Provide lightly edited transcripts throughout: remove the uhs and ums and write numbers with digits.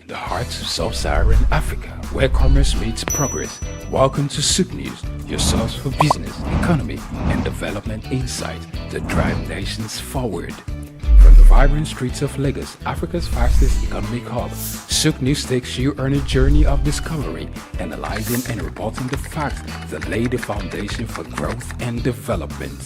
in the heart of sub-Saharan Africa, where commerce meets progress. Welcome to SOUQ News, your source for business, economy, and development insight that drive nations forward. From the vibrant streets of Lagos, Africa's fastest economic hub, SOUQ News takes you on a journey of discovery, analyzing and reporting the facts that lay the foundation for growth and development.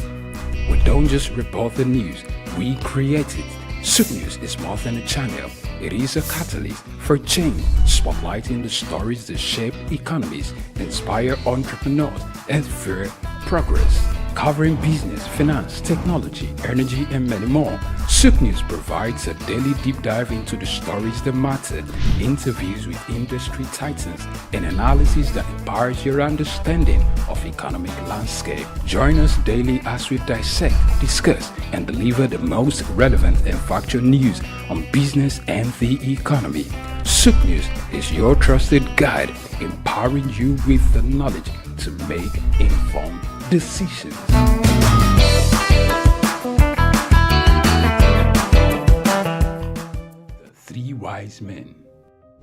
We don't just report the news, we create it. SOUQ News is more than a channel. It is a catalyst for change, spotlighting the stories that shape economies, inspire entrepreneurs, and fuel progress. Covering business, finance, technology, energy, and many more, SOUQ News provides a daily deep dive into the stories that matter, interviews with industry titans, and analysis that empowers your understanding of economic landscape. Join us daily as we dissect, discuss, and deliver the most relevant and factual news on business and the economy. SOUQ News is your trusted guide, empowering you with the knowledge to make informed decisions. The Three Wise Men.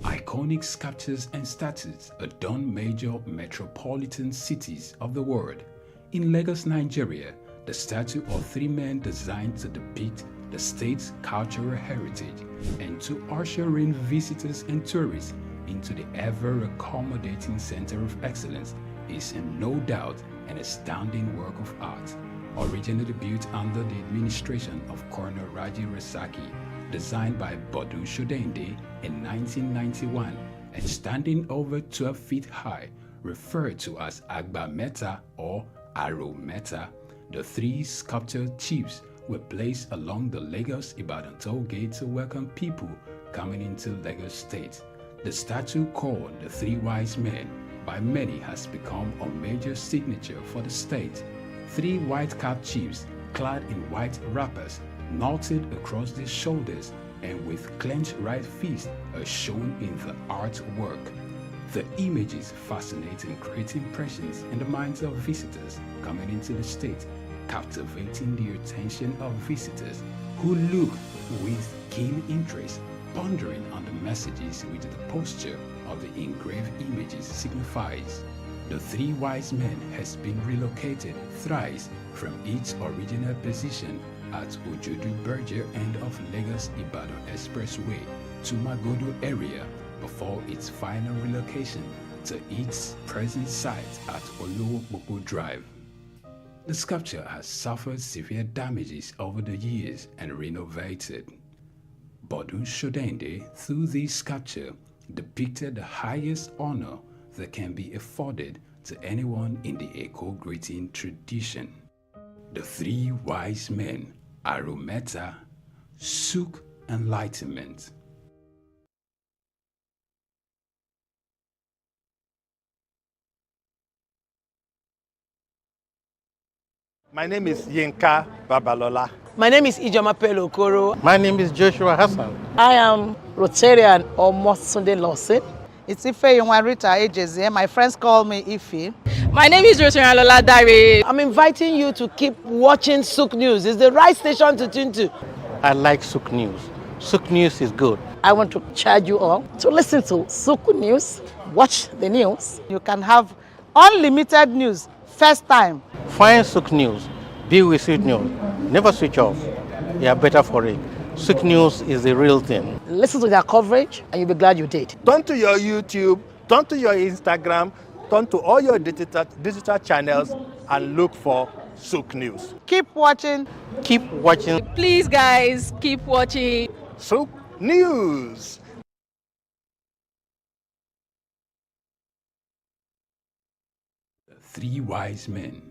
Iconic sculptures and statues adorn major metropolitan cities of the world. In Lagos, Nigeria, the statue of three men designed to depict the state's cultural heritage and to usher in visitors and tourists into the ever-accommodating center of excellence is no doubt an astounding work of art. Originally built under the administration of Colonel Raji Rasaki, designed by Bodu Shodende in 1991 and standing over 12 feet high, referred to as Agba Meta or Aro Meta, the three sculptured chiefs were placed along the Lagos-Ibadan toll gate to welcome people coming into Lagos State. The statue called the Three Wise Men by many has become a major signature for the state. Three white-capped chiefs clad in white wrappers, knotted across their shoulders and with clenched right fists are shown in the artwork. The images fascinate and create impressions in the minds of visitors coming into the state, captivating the attention of visitors who look with keen interest, pondering on the messages which the posture of the engraved images signifies. The Three Wise Men has been relocated thrice from its original position at Ojodu Berger end of Lagos-Ibadan Expressway to Magodo area before its final relocation to its present site at Olowopopo Drive. The sculpture has suffered severe damages over the years and renovated. Bodu Shodende, through this sculpture, depicted the highest honor that can be afforded to anyone in the Eko greeting tradition. The Three Wise Men, Arometa, SOUQ Enlightenment. My name is Yinka Babalola. My name is Ijoma Pelokoro. My name is Joshua Hassan. I am Rotarian or Mosunde Lawson. It's Ife Rita Ejeze. My friends call me Ife. My name is Rotarian Lola Dare. I'm inviting you to keep watching SOUQ News. It's the right station to tune to. I like SOUQ News. SOUQ News is good. I want to charge you all to listen to SOUQ News, watch the news. You can have unlimited news first time. Find SOUQ News. Be with SOUQ News. Never switch off. You are better for it. SOUQ News is the real thing. Listen to their coverage and you'll be glad you did. Turn to your YouTube, turn to your Instagram, turn to all your digital channels and look for SOUQ News. Keep watching. Keep watching. Please, guys, keep watching SOUQ News. The Three Wise Men.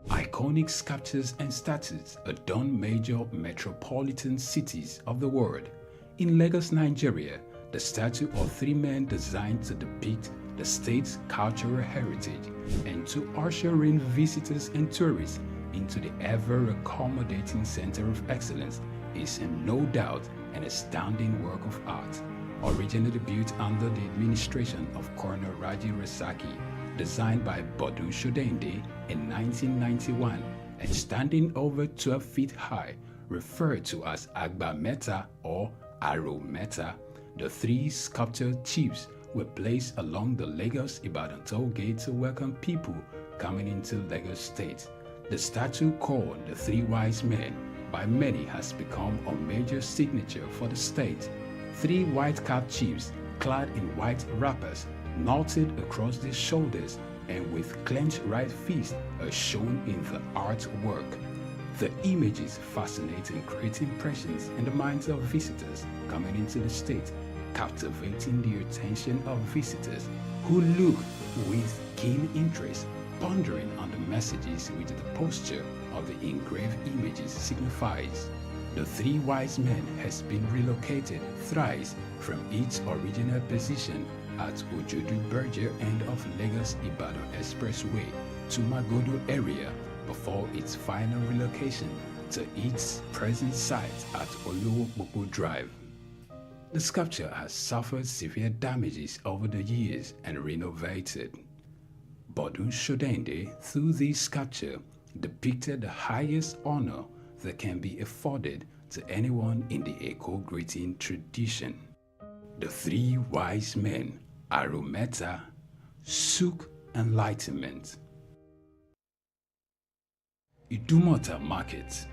Iconic sculptures and statues adorn major metropolitan cities of the world. In Lagos, Nigeria, the statue of three men designed to depict the state's cultural heritage and to usher in visitors and tourists into the ever-accommodating center of excellence is no doubt an astounding work of art. Originally built under the administration of Colonel Raji Rasaki, designed by Bodu Shodende in 1991 and standing over 12 feet high, referred to as Agba Meta or Aro Meta, the 3 sculptured chiefs were placed along the Lagos-Ibadan toll gate to welcome people coming into Lagos State. The statue called the 3 Wise Men by many has become a major signature for the state. 3 white-capped chiefs clad in white wrappers, knotted across their shoulders and with clenched right fists are shown in the artwork. The images fascinate and create impressions in the minds of visitors coming into the state, captivating the attention of visitors who look with keen interest, pondering on the messages which the posture of the engraved images signifies. The 3 Wise Men has been relocated thrice from its original position at Ojodu Berger end of Lagos-Ibadan Expressway to Magodo area before its final relocation to its present site at Olowopopo Drive. The sculpture has suffered severe damages over the years and renovated. Bodun Shodende, through this sculpture, depicted the highest honor that can be afforded to anyone in the Eko greeting tradition. The 3 Wise Men, Arometa, SOUQ, Enlightenment. Idumota Market.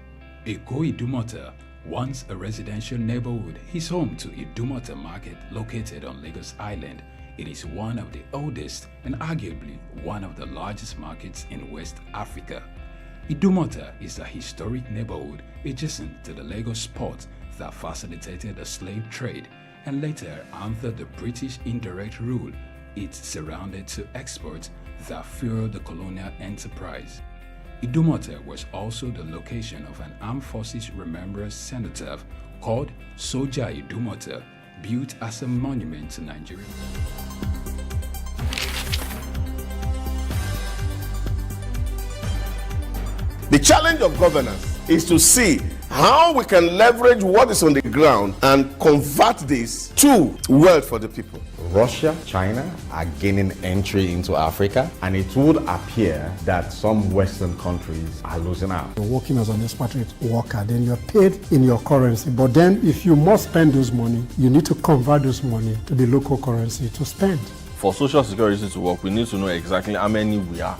Eko Idumota, once a residential neighborhood, is home to Idumota Market located on Lagos Island. It is one of the oldest and arguably one of the largest markets in West Africa. Idumota is a historic neighborhood adjacent to the Lagos port that facilitated the slave trade and later, under the British indirect rule, it surrounded to exports that fueled the colonial enterprise. Idumota was also the location of an armed forces remembrance cenotaph called Soja Idumota, built as a monument to Nigeria. The challenge of governance is to see how we can leverage what is on the ground and convert this to wealth for the people. Russia, China are gaining entry into Africa, and it would appear that some Western countries are losing out. You're working as an expatriate worker, then you're paid in your currency. But then if you must spend those money, you need to convert those money to the local currency to spend. For Social Security to work, we need to know exactly how many we are.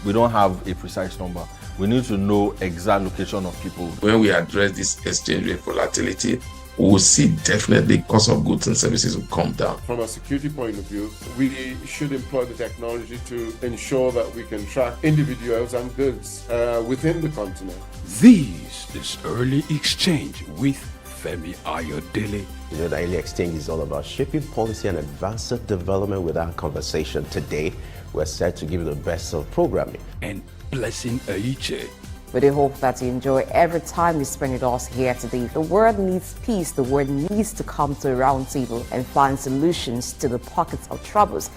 We don't have a precise number. We need to know exact location of people. When we address this exchange rate volatility, we will see definitely cost of goods and services will come down. From a security point of view, we should employ the technology to ensure that we can track individuals and goods within the continent. This is Early Exchange with Femi Ayodele. You know, the Early Exchange is all about shaping policy and advancing development with our conversation. Today, we're set to give you the best of programming. And Blessing Aiche. We do hope that you enjoy every time you spend with us here today. The world needs peace. The world needs to come to a round table and find solutions to the pockets of troubles.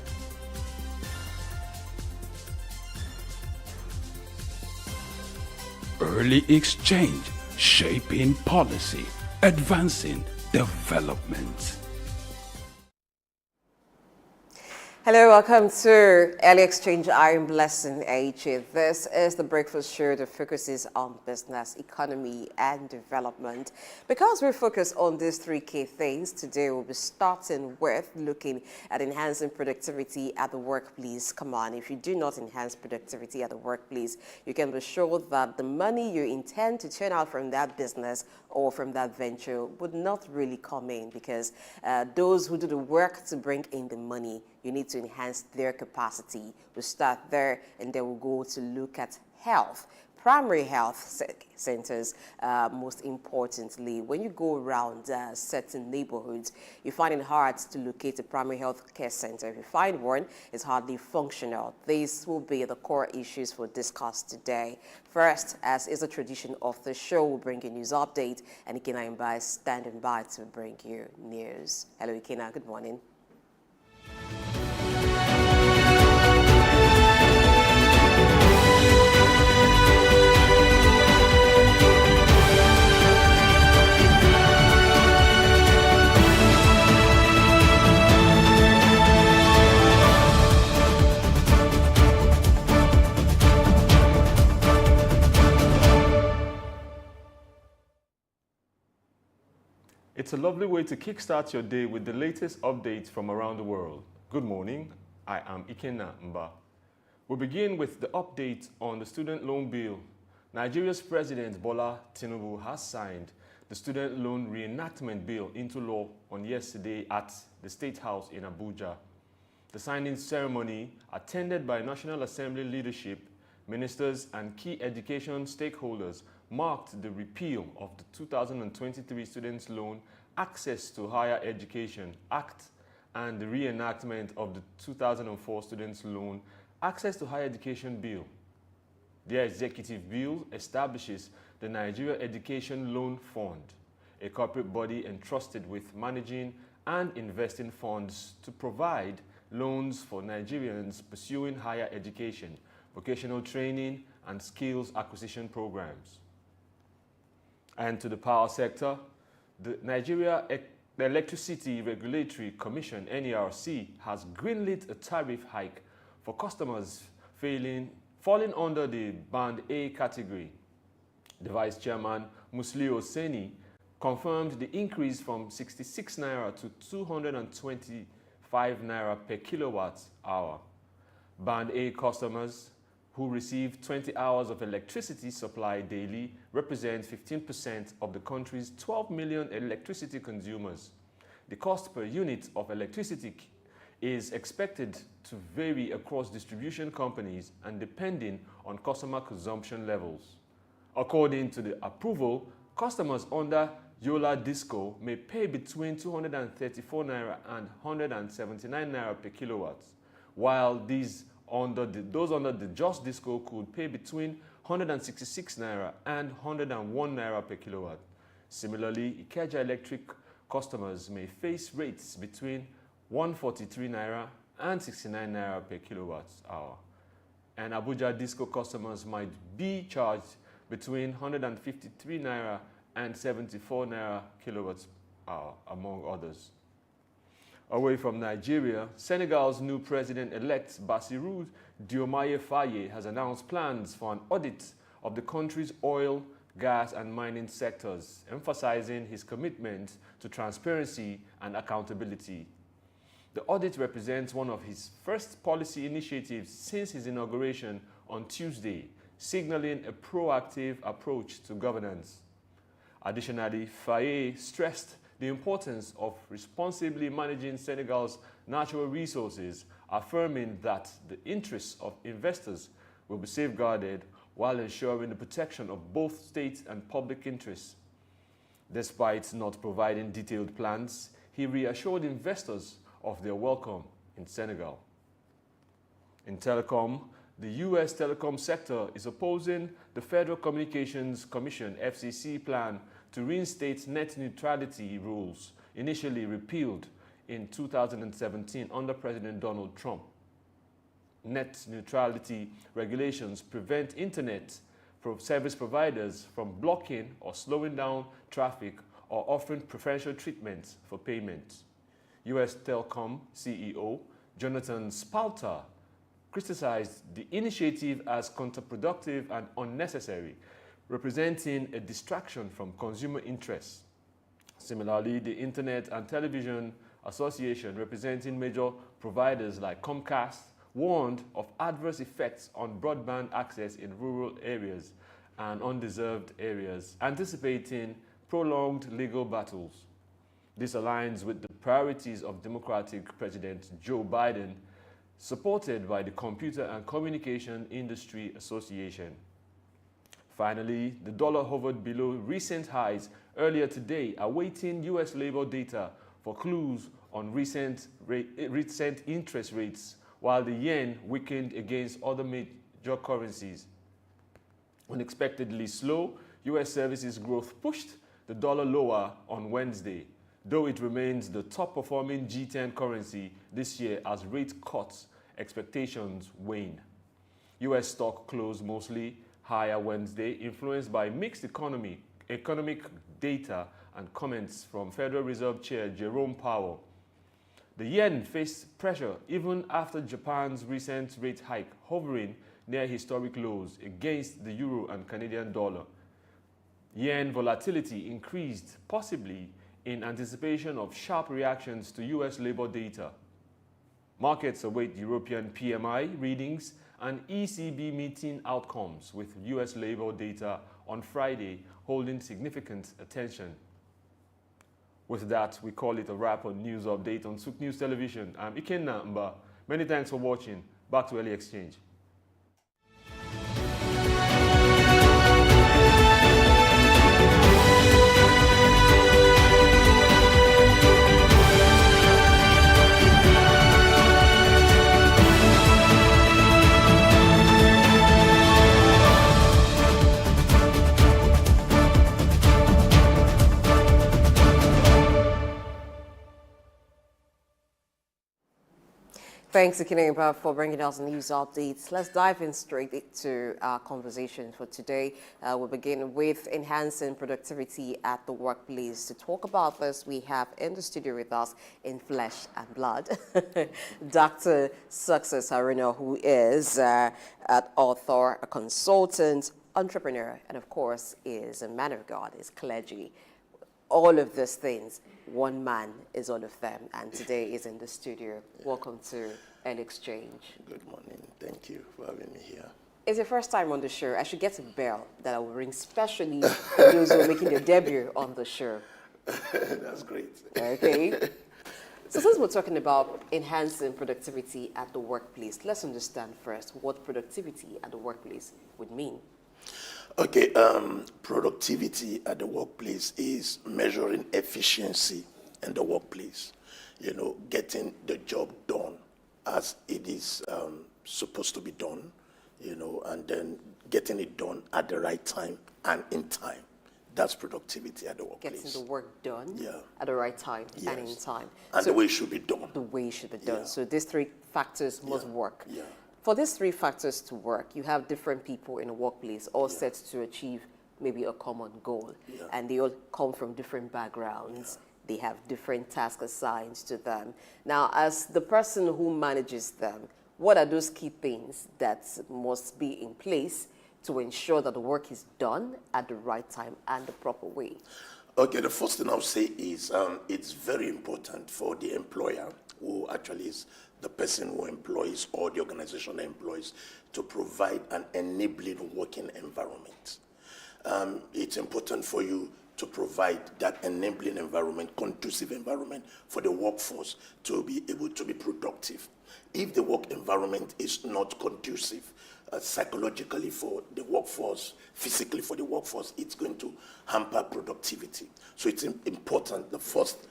Early Exchange, shaping policy, advancing development. Hello, welcome to Early Exchange. I am Blessing Aiche. This is the breakfast show that focuses on business, economy, and development. Because we focus on these 3 key things, today we'll be starting with looking at enhancing productivity at the workplace. Come on, if you do not enhance productivity at the workplace, you can be sure that the money you intend to turn out from that business or from that venture would not really come in, because those who do the work to bring in the money, you need to enhance their capacity. We'll start there, and then we'll go to look at health. Primary health centers, most importantly. When you go around certain neighborhoods, you find it hard to locate a primary health care center. If you find one, it's hardly functional. These will be the core issues we'll discuss today. First, as is a tradition of the show, we'll bring you news update, and Ikena Imba is standing by to bring you news. Hello, Ikena, good morning. It's a lovely way to kickstart your day with the latest updates from around the world. Good morning, I am Ikenna Mba. We begin with the update on the student loan bill. Nigeria's President Bola Tinubu has signed the student loan reenactment bill into law on yesterday at the State House in Abuja. The signing ceremony, attended by National Assembly leadership, ministers and key education stakeholders, marked the repeal of the 2023 Students' Loan Access to Higher Education Act and the reenactment of the 2004 Students' Loan Access to Higher Education Bill. The executive bill establishes the Nigeria Education Loan Fund, a corporate body entrusted with managing and investing funds to provide loans for Nigerians pursuing higher education, vocational training, and skills acquisition programs. And to the power sector, the Nigeria Electricity Regulatory Commission, NERC, has greenlit a tariff hike for customers falling under the Band A category. The Vice Chairman, Muslio Seni, confirmed the increase from 66 Naira to 225 Naira per kilowatt hour. Band A customers who receive 20 hours of electricity supply daily represent 15% of the country's 12 million electricity consumers. The cost per unit of electricity is expected to vary across distribution companies and depending on customer consumption levels. According to the approval, customers under Yola Disco may pay between 234 Naira and 179 Naira per kilowatt, while those under the Just Disco could pay between 166 Naira and 101 Naira per kilowatt. Similarly, Ikeja Electric customers may face rates between 143 Naira and 69 Naira per kilowatt hour. And Abuja Disco customers might be charged between 153 Naira and 74 Naira kilowatt hour, among others. Away from Nigeria, Senegal's new president-elect Bassirou Diomaye Faye has announced plans for an audit of the country's oil, gas and mining sectors, emphasizing his commitment to transparency and accountability. The audit represents one of his first policy initiatives since his inauguration on Tuesday, signaling a proactive approach to governance. Additionally, Faye stressed the importance of responsibly managing Senegal's natural resources, affirming that the interests of investors will be safeguarded while ensuring the protection of both state and public interests. Despite not providing detailed plans, he reassured investors of their welcome in Senegal. In telecom, the U.S. telecom sector is opposing the Federal Communications Commission (FCC) plan to reinstate net neutrality rules initially repealed in 2017 under President Donald Trump. Net neutrality regulations prevent internet service providers from blocking or slowing down traffic or offering preferential treatment for payment. U.S. Telecom CEO Jonathan Spalter criticized the initiative as counterproductive and unnecessary, representing a distraction from consumer interests. Similarly, the Internet and Television Association, representing major providers like Comcast, warned of adverse effects on broadband access in rural areas and undeserved areas, anticipating prolonged legal battles. This aligns with the priorities of Democratic President Joe Biden, supported by the Computer and Communication Industry Association. Finally, the dollar hovered below recent highs earlier today, awaiting U.S. labor data for clues on recent interest rates, while the yen weakened against other major currencies. Unexpectedly slow, U.S. services growth pushed the dollar lower on Wednesday, though it remains the top-performing G10 currency this year as rate cuts expectations wane. U.S. stock closed mostly higher Wednesday, influenced by mixed economic data and comments from Federal Reserve Chair Jerome Powell. The yen faced pressure even after Japan's recent rate hike, hovering near historic lows against the euro and Canadian dollar. Yen volatility increased, possibly in anticipation of sharp reactions to U.S. labor data. Markets await European PMI readings and ECB meeting outcomes, with U.S. labor data on Friday holding significant attention. With that, we call it a wrap on News Update on SOUQ News Television. I'm Ikenna Mba. Many thanks for watching. Back to Early Exchange. Thanks, Ikenna, for bringing us news updates. Let's dive in straight into our conversation for today. We'll begin with enhancing productivity at the workplace. To talk about this, we have in the studio with us in flesh and blood, Dr. SOUQ Haruna, who is an author, a consultant, entrepreneur, and of course is a man of God, is clergy. All of these things, one man is all of them, and today is in the studio. Welcome to Early Exchange. Good morning. Thank you for having me here. It's your first time on the show. I should get a bell that I will ring specially for those who are making their debut on the show. That's great. Okay. So since we're talking about enhancing productivity at the workplace, let's understand first what productivity at the workplace would mean. Okay, productivity at the workplace is measuring efficiency in the workplace. You know, getting the job done as it is supposed to be done, you know, and then getting it done at the right time and in time. That's productivity at the workplace. Getting the work done at the right time and in time. And so the way it should be done. The way it should be done. So these three factors must work. Yeah. For these three factors to work, you have different people in a workplace all set to achieve maybe a common goal. And they all come from different backgrounds. They have different tasks assigned to them. Now, as the person who manages them, what are those key things that must be in place to ensure that the work is done at the right time and the proper way? Okay, the first thing I'll say is it's very important for the employer, who actually is the person who employs or the organization that employs, to provide an enabling working environment. It's important for you to provide that enabling environment, conducive environment for the workforce to be able to be productive. If the work environment is not conducive, psychologically for the workforce, physically for the workforce, it's going to hamper productivity. So it's important, the first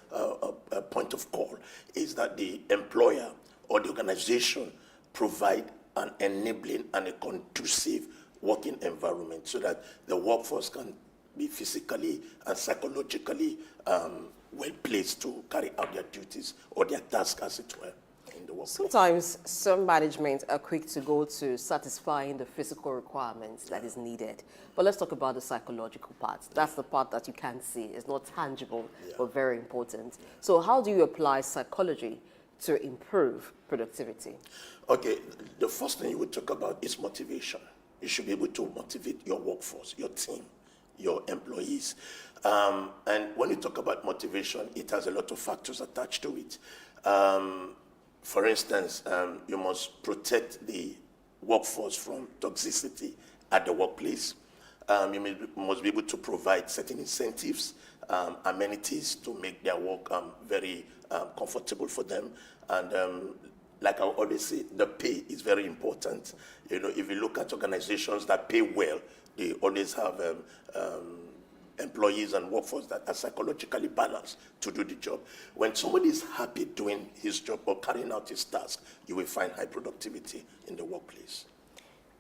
point of call is that the employer or the organization provide an enabling and a conducive working environment so that the workforce can be physically and psychologically well placed to carry out their duties or their tasks, as it were, in the workplace. Sometimes some management are quick to go to satisfying the physical requirements that is needed. But let's talk about the psychological part. That's the part that you can't see. It's not tangible, but very important. So how do you apply psychology to improve productivity? Okay, the first thing you would talk about is motivation. You should be able to motivate your workforce, your team, your employees. And when you talk about motivation, it has a lot of factors attached to it. For instance, you must protect the workforce from toxicity at the workplace. You must be able to provide certain incentives, amenities to make their work very comfortable for them. And like I always say, the pay is very important. You know, if you look at organizations that pay well, they always have employees and workforce that are psychologically balanced to do the job. When somebody is happy doing his job or carrying out his task, you will find high productivity in the workplace.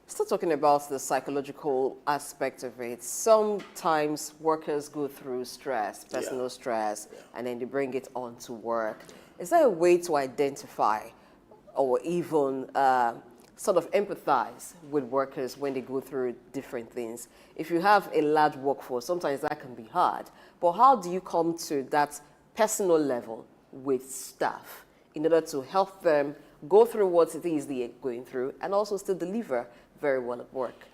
Still talking about the psychological aspect of it, sometimes workers go through stress, personal stress, and then they bring it on to work. Is there a way to identify or even sort of empathize with workers when they go through different things? If you have a large workforce, sometimes that can be hard. But how do you come to that personal level with staff in order to help them go through what it is they're going through and also still deliver very well at work?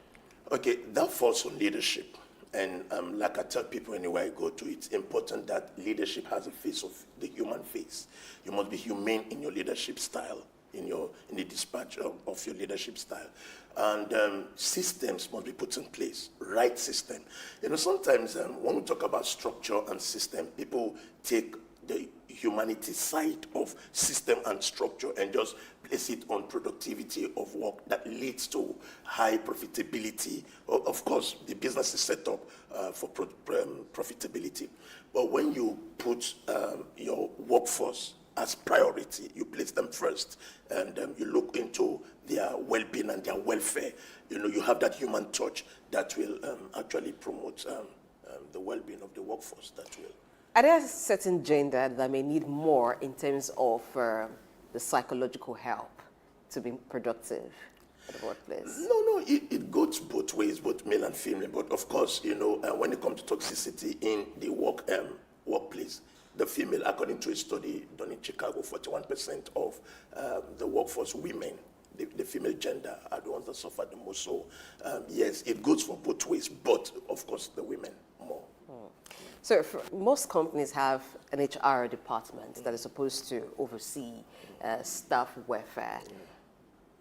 Okay, that falls on leadership. And like I tell people anywhere I go to, it's important that leadership has a face of the human face. You must be humane in your leadership style, in the dispatch of your leadership style. And systems must be put in place, right system. Sometimes when we talk about structure and system, people take the humanity side of system and structure and just place it on productivity of work that leads to high profitability. Of course, the business is set up for profitability. But when you put your workforce as priority, you place them first, and you look into their well-being and their welfare, you have that human touch that will actually promote the well-being of the workforce. That will. Are there certain gender that may need more in terms of the psychological help to be productive at the workplace? No, it goes both ways, both male and female. But of course, when it comes to toxicity in the workplace, the female, according to a study done in Chicago, 41% of the workforce women, the female gender, are the ones that suffer the most. So yes, it goes for both ways, but of course the women more. So most companies have an HR department that is supposed to oversee staff welfare.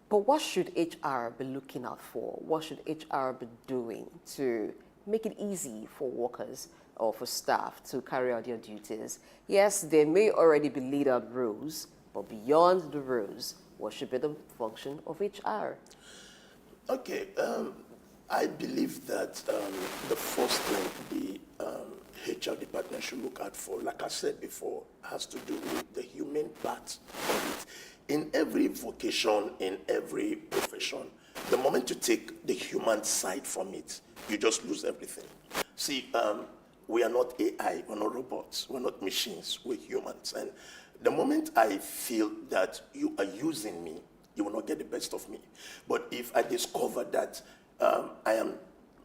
But what should HR be looking out for? What should HR be doing to make it easy for workers or for staff to carry out their duties? Yes, there may already be laid out rules, but beyond the rules, what should be the function of HR? Okay, I believe that the first thing the HR department should look out for, like I said before, has to do with the human part of it. In every vocation, in every profession, the moment you take the human side from it, you just lose everything. See, we are not AI, we're not robots, we're not machines, we're humans. And the moment I feel that you are using me, you will not get the best of me. But if I discover that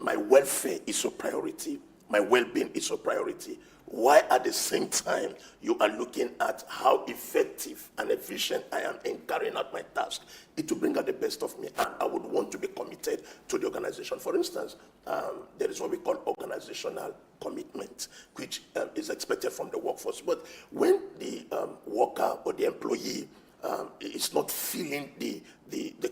my welfare is a priority, my well-being is a priority, while at the same time you are looking at how effective and efficient I am in carrying out my task, it will bring out the best of me, and I would want to be committed to the organization. For instance, there is what we call organizational commitment, which is expected from the workforce. But when the worker or the employee is not feeling the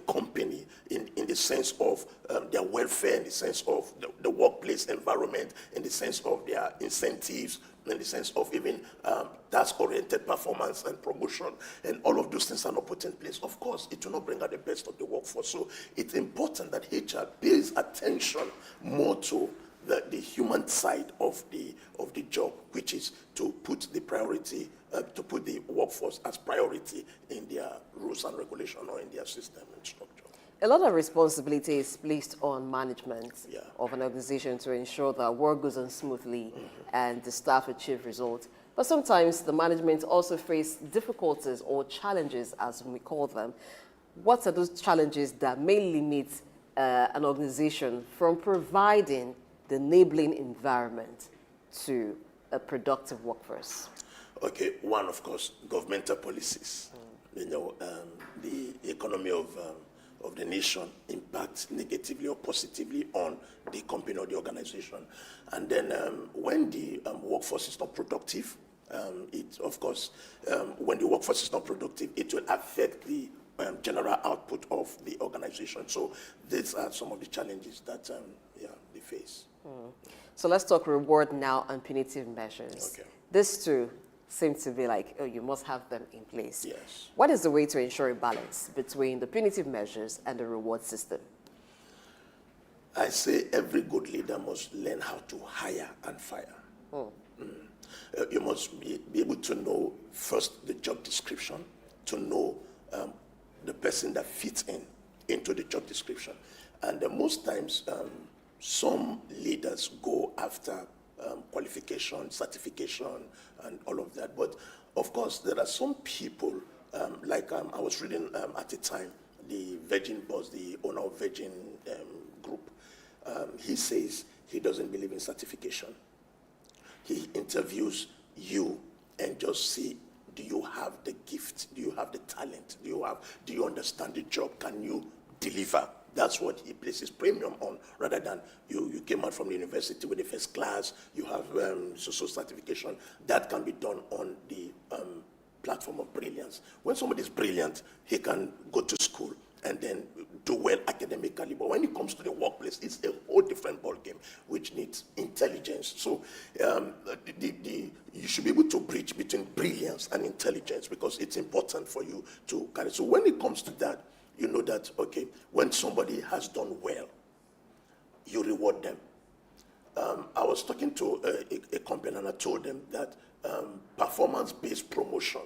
company in the sense of their welfare, in the sense of the workplace environment, in the sense of their incentives, in the sense of even task-oriented performance and promotion, and all of those things are not put in place, of course, it will not bring out the best of the workforce. So it's important that HR pays attention more to the human side of the job, which is to put the priority, to put the workforce as priority in their rules and regulation or in their system and structure. A lot of responsibility is placed on management of an organization to ensure that work goes on smoothly and the staff achieve results. But sometimes the management also face difficulties or challenges, as we call them. What are those challenges that may limit an organization from providing the enabling environment to a productive workforce? Okay, one, of course, governmental policies. The economy of the nation impacts negatively or positively on the company or the organization. And then when the workforce is not productive, when the workforce is not productive, it will affect the general output of the organization. So these are some of the challenges that they face. So let's talk reward now and punitive measures. Okay. These two seem to be like, oh, you must have them in place. Yes. What is the way to ensure a balance between the punitive measures and the reward system? I say every good leader must learn how to hire and fire. You must be able to know first the job description, to know the person that fits into the job description. And most times, some leaders go after qualification, certification, and all of that. But of course, there are some people, like I was reading at the time, the Virgin boss, the owner of Virgin Group, he says he doesn't believe in certification. He interviews you and just see, do you have the gift? Do you have the talent? Do you understand the job? Can you deliver That's what he places premium on, rather than you came out from the university with a first class, you have social certification. That can be done on the platform of brilliance. When somebody is brilliant, he can go to school and then do well academically. But when it comes to the workplace, it's a whole different ballgame, which needs intelligence. So you should be able to bridge between brilliance and intelligence, because it's important for you to carry. So when it comes to that, you know that, okay, when somebody has done well, you reward them. I was talking to a company, and I told them that performance-based promotion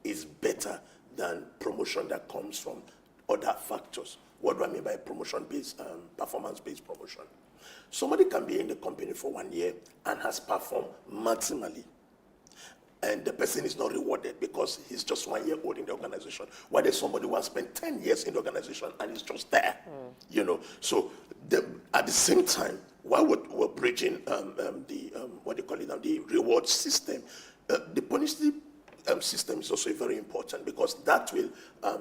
is better than promotion that comes from other factors. What do I mean by promotion-based, performance-based promotion? Somebody can be in the company for 1 year and has performed maximally, and the person is not rewarded because he's just 1 year old in the organization. While there's somebody who has spent 10 years in the organization and is just there, you know. So at the same time, while we're bridging what do you call it now, the reward system, the punitive system is also very important, because that will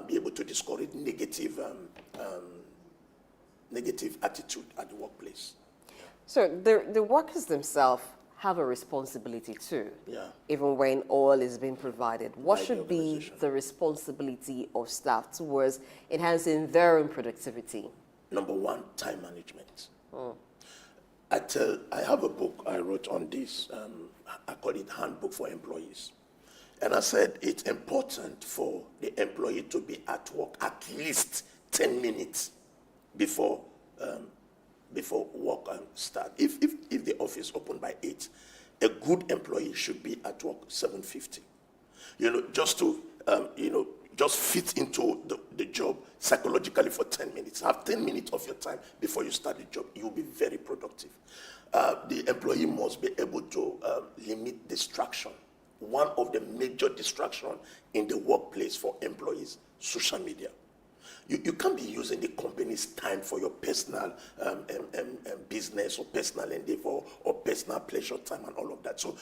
be able to discourage negative attitude at the workplace. So the workers themselves have a responsibility too, even when all is being provided. What should be the responsibility of staff towards enhancing their own productivity? Number one, time management. I have a book I wrote on this. I call it Handbook for Employees. And I said it's important for the employee to be at work at least 10 minutes before work start. If the office open by 8, a good employee should be at work 7:50. You know, just to just fit into the job psychologically for 10 minutes. Have 10 minutes of your time before you start the job. You'll be very productive. The employee must be able to limit distraction. One of the major distractions in the workplace for employees, social media. You can't be using the company's time for your personal business or personal endeavor or personal pleasure time and all of that. So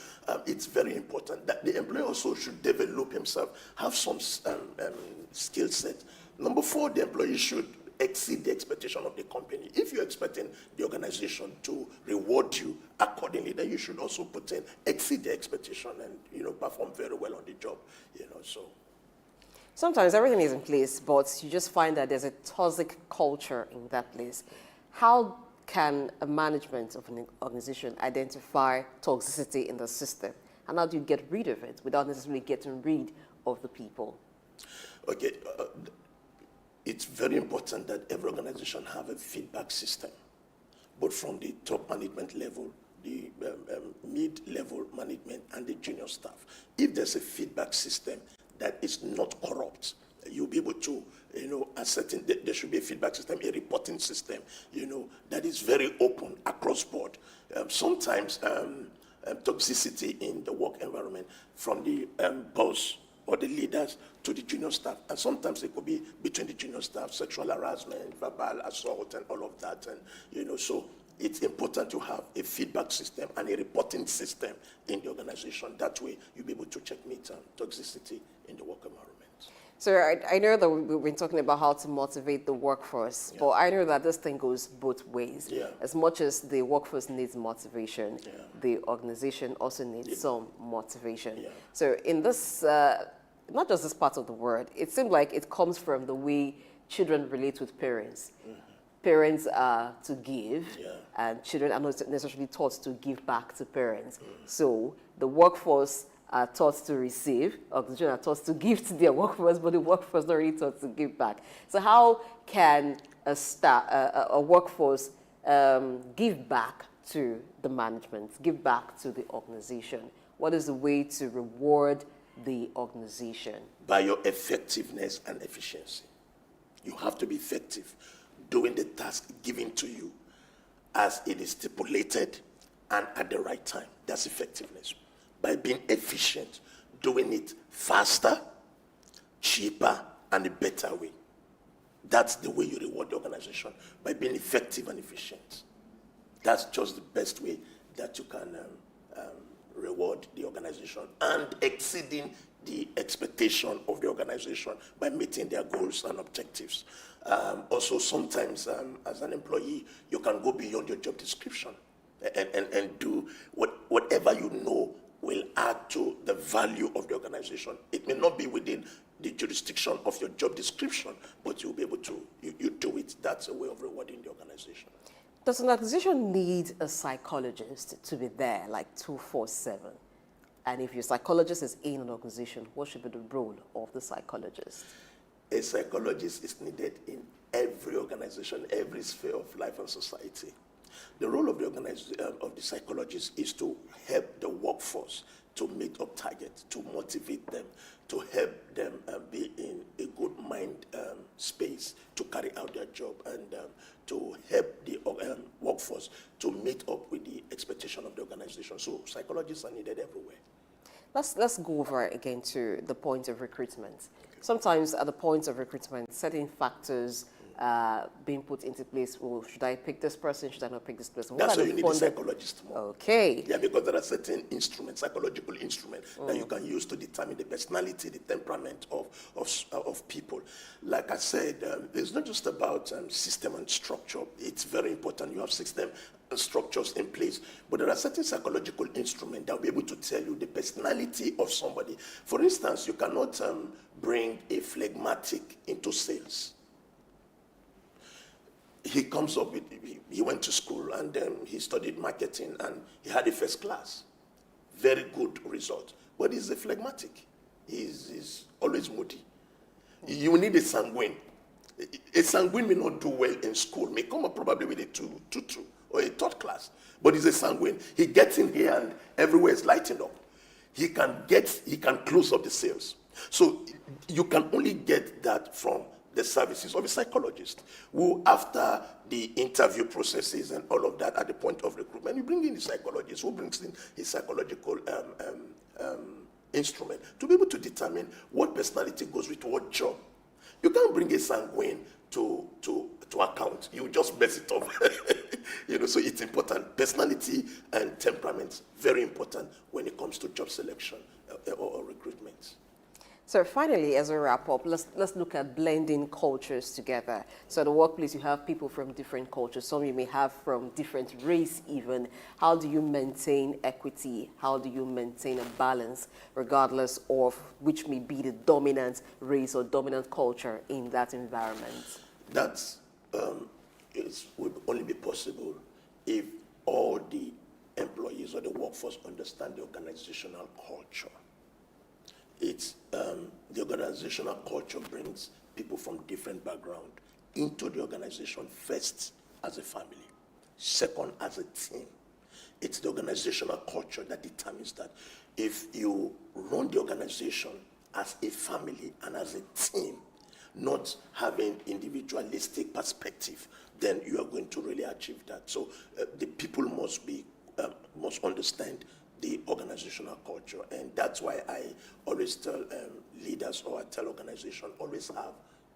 it's very important that the employee also should develop himself, have some skill set. Number 4, the employee should exceed the expectation of the company. If you're expecting the organization to reward you accordingly, then you should also exceed the expectation and perform very well on the job. So. Sometimes everything is in place, but you just find that there's a toxic culture in that place. How can a management of an organization identify toxicity in the system? And how do you get rid of it without necessarily getting rid of the people? Okay, it's very important that every organization have a feedback system, both from the top management level, the mid-level management, and the junior staff. If there's a feedback system that is not corrupt, you'll be able to, ascertain that there should be a feedback system, a reporting system, that is very open across board. Sometimes toxicity in the work environment from the boss or the leaders to the junior staff, and sometimes it could be between the junior staff, sexual harassment, verbal assault, and all of that, and so it's important to have a feedback system and a reporting system in the organization. That way, you'll be able to checkmate toxicity in the work environment. So I know that we've been talking about how to motivate the workforce, but I know that this thing goes both ways. Yeah. As much as the workforce needs motivation, the organization also needs some motivation. Yeah. So in this, not just this part of the world, it seems like it comes from the way children relate with parents. Parents are to give, and children are not necessarily taught to give back to parents. So the workforce are taught to receive, organizations are taught to give to their workforce, but the workforce not really taught to give back. So how can a workforce give back to the management, give back to the organization? What is the way to reward the organization? By your effectiveness and efficiency. You have to be effective doing the task given to you as it is stipulated and at the right time. That's effectiveness. By being efficient, doing it faster, cheaper, and a better way. That's the way you reward the organization, by being effective and efficient. That's just the best way that you can reward the organization, and exceeding the expectation of the organization by meeting their goals and objectives. Also, sometimes as an employee, you can go beyond your job description and do whatever you know will add to the value of the organization. It may not be within the jurisdiction of your job description, but you'll be able to, you do it. That's a way of rewarding the organization. Does an organization need a psychologist to be there like 24/7? And if your psychologist is in an organization, what should be the role of the psychologist? A psychologist is needed in every organization, every sphere of life and society. The role of the psychologist is to help the workforce to meet up targets, to motivate them, to help them be in a good mind space to carry out their job, and to help the workforce to meet up with the expectation of the organization. So psychologists are needed everywhere. Let's go over again to the point of recruitment. Okay. Sometimes at the point of recruitment, certain factors being put into place. Well, should I pick this person? Should I not pick this person? That's why you need a psychologist more. Okay. Yeah, because there are certain instruments, psychological instruments, that you can use to determine the personality, the temperament of people. Like I said, it's not just about system and structure. It's very important you have system and structures in place, but there are certain psychological instruments that will be able to tell you the personality of somebody. For instance, you cannot bring a phlegmatic into sales. He comes up with, he went to school and he studied marketing and he had a first class. Very good result. But he's a phlegmatic. He's always moody. You need a sanguine. A sanguine may not do well in school, may come up probably with a 2 or a third class. But he's a sanguine. He gets in here and everywhere is lighting up. He can close up the sales. So you can only get that from the services of a psychologist, who after the interview processes and all of that at the point of recruitment, you bring in the psychologist who brings in his psychological instrument to be able to determine what personality goes with what job. You can't bring a sanguine to account. You just mess it up. So it's important. Personality and temperament, very important when it comes to job selection or recruitment. So finally, as we wrap up, let's look at blending cultures together. So at the workplace, you have people from different cultures. Some you may have from different race even. How do you maintain equity? How do you maintain a balance, regardless of which may be the dominant race or dominant culture in that environment? That would only be possible if all the employees or the workforce understand the organizational culture. The organizational culture brings people from different backgrounds into the organization, first as a family, second as a team. It's the organizational culture that determines that. If you run the organization as a family and as a team, not having individualistic perspective, then you are going to really achieve that. So the people must understand the organizational culture, and that's why I always tell leaders, or I tell organizations, always have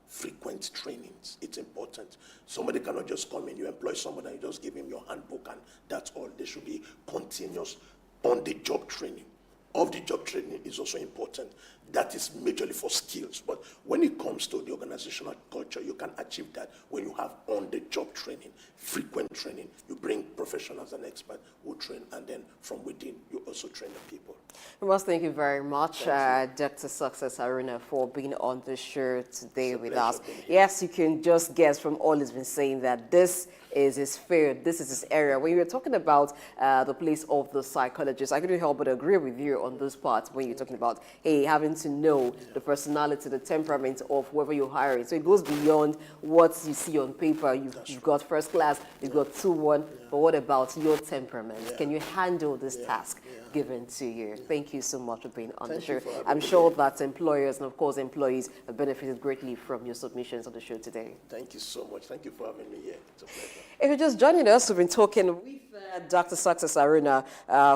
frequent trainings. It's important. Somebody cannot just come in, you employ someone and you just give him your handbook and that's all. There should be continuous on-the-job training. Off-the-job training is also important. That is majorly for skills, but when it comes to the organizational culture, you can achieve that when you have on-the-job training, frequent training. You bring professionals and experts who train, and then from within, you also train the people. We must thank you very much, Dr. Success Haruna, for being on the show today with us. Yes, you can just guess from all he's been saying that this is his field, this is his area. When you were talking about the place of the psychologist, I couldn't help but agree with you on those parts when you're talking about, hey, having to know the personality, the temperament of whoever you're hiring. So it goes beyond what you see on paper. You've got first class, you've got 2-1, but what about your temperament? Can you handle this task given to you? Thank you so much for being on the show. I'm sure that employers and of course employees have benefited greatly from your submissions on the show today. Thank you so much. Thank you for having me here. It's a pleasure. If you're just joining us, we've been talking with Dr. Success Haruna,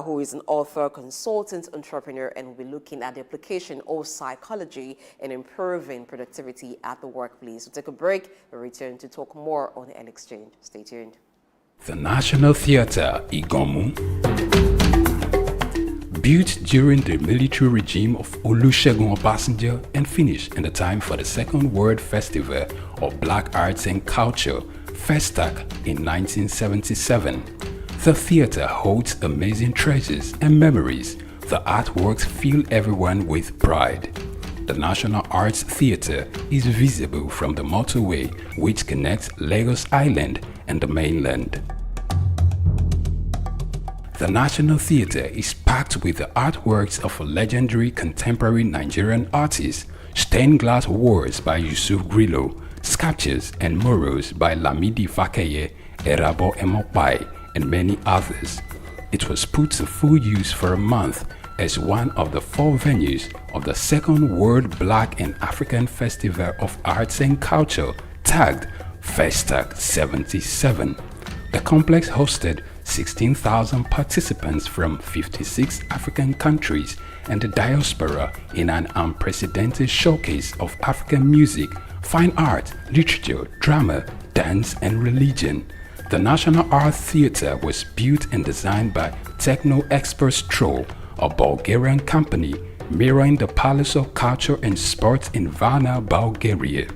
who is an author, consultant, entrepreneur, and we'll be looking at the application of psychology in improving productivity at the workplace. We'll take a break. We'll return to talk more on the Exchange. Stay tuned. The National Theatre, Igomu. Built during the military regime of Olusegun Obasanjo and finished in the time for the Second World Festival of Black Arts and Culture, SOUQ, in 1977. The theater holds amazing treasures and memories. The artworks fill everyone with pride. The National Arts Theatre is visible from the motorway which connects Lagos Island and the mainland. The National Theatre is packed with the artworks of a legendary contemporary Nigerian artist, stained glass walls by Yusuf Grillo, sculptures and murals by Lamidi Fakeye, Erabo Emopai, and many others. It was put to full use for a month as one of the 4 venues of the Second World Black and African Festival of Arts and Culture, tagged SOUQ 77. The complex hosted 16,000 participants from 56 African countries and the diaspora in an unprecedented showcase of African music, fine art, literature, drama, dance, and religion. The National Art Theatre was built and designed by Techno Expert Stroll, a Bulgarian company mirroring the Palace of Culture and Sports in Varna, Bulgaria.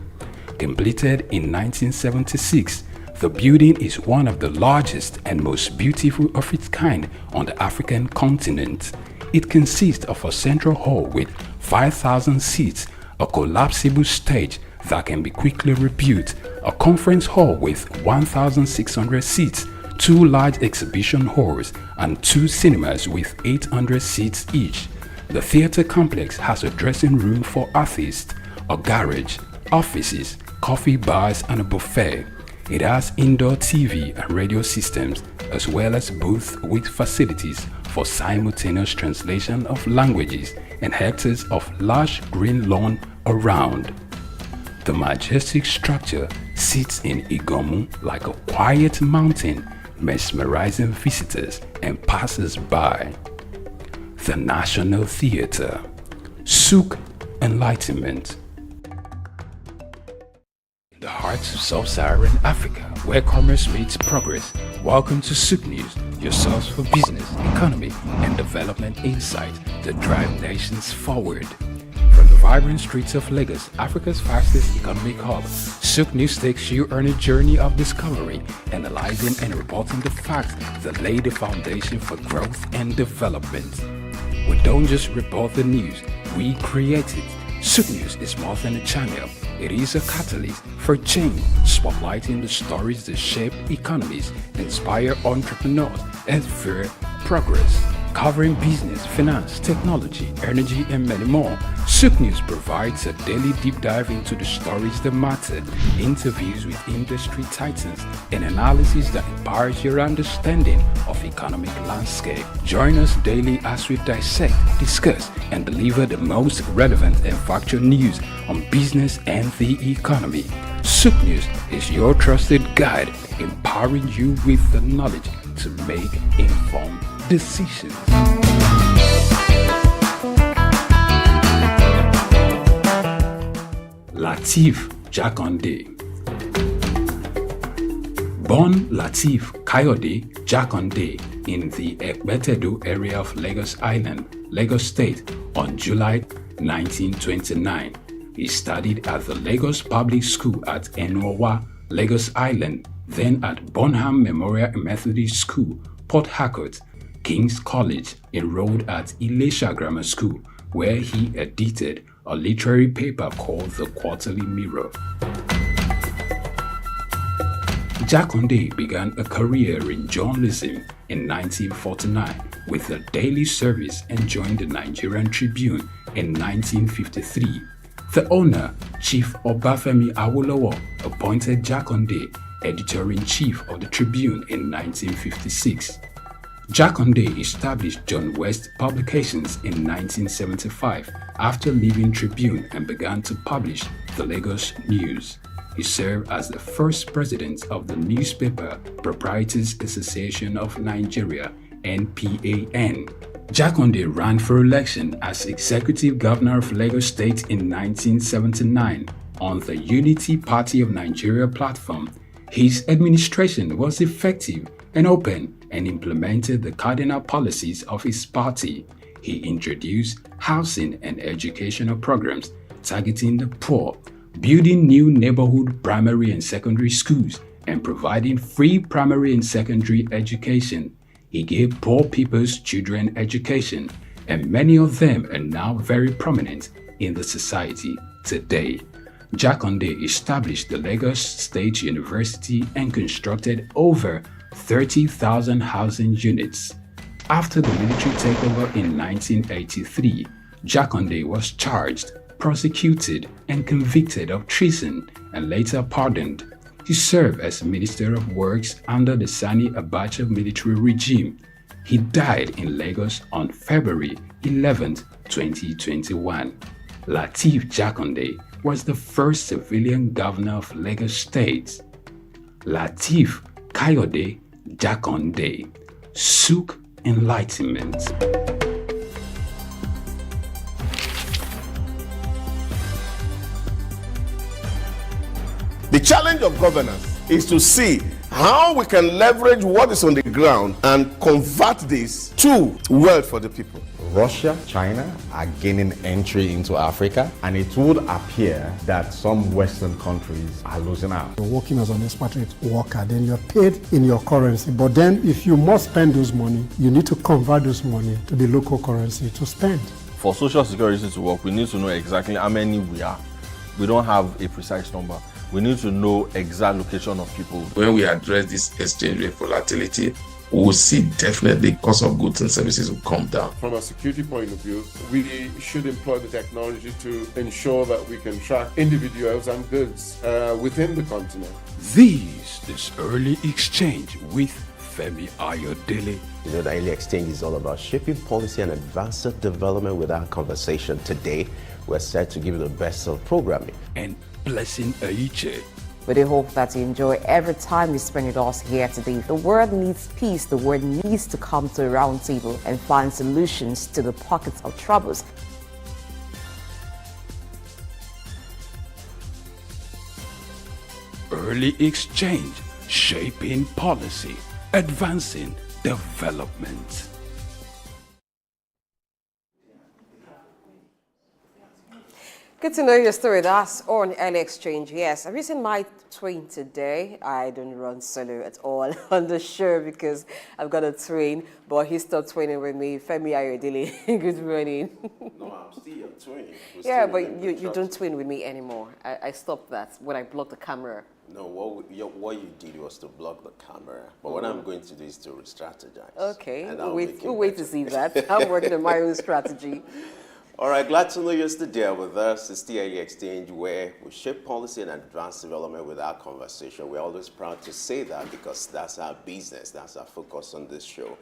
Completed in 1976, the building is one of the largest and most beautiful of its kind on the African continent. It consists of a central hall with 5,000 seats, a collapsible stage that can be quickly rebuilt, a conference hall with 1,600 seats, 2 large exhibition halls, and 2 cinemas with 800 seats each. The theater complex has a dressing room for artists, a garage, offices, coffee bars, and a buffet. It has indoor TV and radio systems, as well as booths with facilities for simultaneous translation of languages and hectares of lush green lawn around. The majestic structure sits in Igomu like a quiet mountain, mesmerizing visitors and passers-by. The National Theatre, SOUQ Enlightenment. The heart of sub-Saharan Africa, where commerce meets progress. Welcome to SOUQ News, your source for business, economy, and development insights that drive nations forward. From the vibrant streets of Lagos, Africa's fastest economic hub, SOUQ News takes you on a journey of discovery, analyzing and reporting the facts that lay the foundation for growth and development. We don't just report the news, we create it. SOUQ News is more than a channel. It is a catalyst for change, spotlighting the stories that shape economies, inspire entrepreneurs, and fuel progress. Covering business, finance, technology, energy, and many more, SOUQ News provides a daily deep dive into the stories that matter, interviews with industry titans, and analysis that empowers your understanding of economic landscape. Join us daily as we dissect, discuss, and deliver the most relevant and factual news on business and the economy. SOUQ News is your trusted guide, empowering you with the knowledge to make informed decisions. Lateef Jakande. Born Lateef Kayode Jakande in the Ekpetedo area of Lagos Island, Lagos State on July 1929. He studied at the Lagos Public School at Enowa, Lagos Island, then at Bonham Memorial Methodist School, Port Harcourt, King's College, enrolled at Ilesha Grammar School, where he edited a literary paper called The Quarterly Mirror. Jakande began a career in journalism in 1949 with the Daily Service and joined the Nigerian Tribune in 1953. The owner, Chief Obafemi Awolowo, appointed Jakande editor-in-chief of the Tribune in 1956. Jakande established John West Publications in 1975 after leaving Tribune and began to publish the Lagos News. He served as the first president of the Newspaper Proprietors Association of Nigeria, NPAN. Jakande ran for election as executive governor of Lagos State in 1979 on the Unity Party of Nigeria platform. His administration was effective and open and implemented the cardinal policies of his party. He introduced housing and educational programs targeting the poor, building new neighborhood primary and secondary schools, and providing free primary and secondary education. He gave poor people's children education, and many of them are now very prominent in the society today. Jakande established the Lagos State University and constructed over 30,000 housing units. After the military takeover in 1983, Jakande was charged, prosecuted, and convicted of treason and later pardoned. He served as Minister of Works under the Sani Abacha military regime. He died in Lagos on February 11, 2021. Lateef Jakande was the first civilian governor of Lagos State. Lateef Kayode Jakande, SOUQ Enlightenment. The challenge of governance is to see how we can leverage what is on the ground and convert this to wealth for the people. Russia, China are gaining entry into Africa, and it would appear that some Western countries are losing out. You're working as an expatriate worker, then you're paid in your currency. But then if you must spend those money, you need to convert those money to the local currency to spend. For Social Security to work, we need to know exactly how many we are. We don't have a precise number. We need to know exact location of people. When we address this exchange rate volatility, we will see definitely cost of goods and services will come down. From a security point of view, we should employ the technology to ensure that we can track individuals and goods within the continent. This is Early Exchange with Femi Ayodele. You know, the Early Exchange is all about shaping policy and advancing development with our conversation. Today, we're set to give you the best of programming. And Blessing Aiche. We do hope that you enjoy every time you spend with us here today. The world needs peace. The world needs to come to a round table and find solutions to the pockets of troubles. Early Exchange, shaping policy, advancing development. Good to know your story. That's on Early Exchange. Yes. Have you seen my twin today? I don't run solo at all on the show because I've got a twin, but he's still twinning with me. Femi Ayodele. Good morning. No, I'm still your twin. Yeah, but you don't twin with me anymore. I stopped that when I blocked the camera. No, what you did was to block the camera. But what I'm going to do is to re-strategize. Okay. We'll wait to see that. I'm working on my own strategy. All right, glad to know you're still there with us. It's the Early Exchange where we shape policy and advance development with our conversation. We're always proud to say that because that's our business, that's our focus on this show.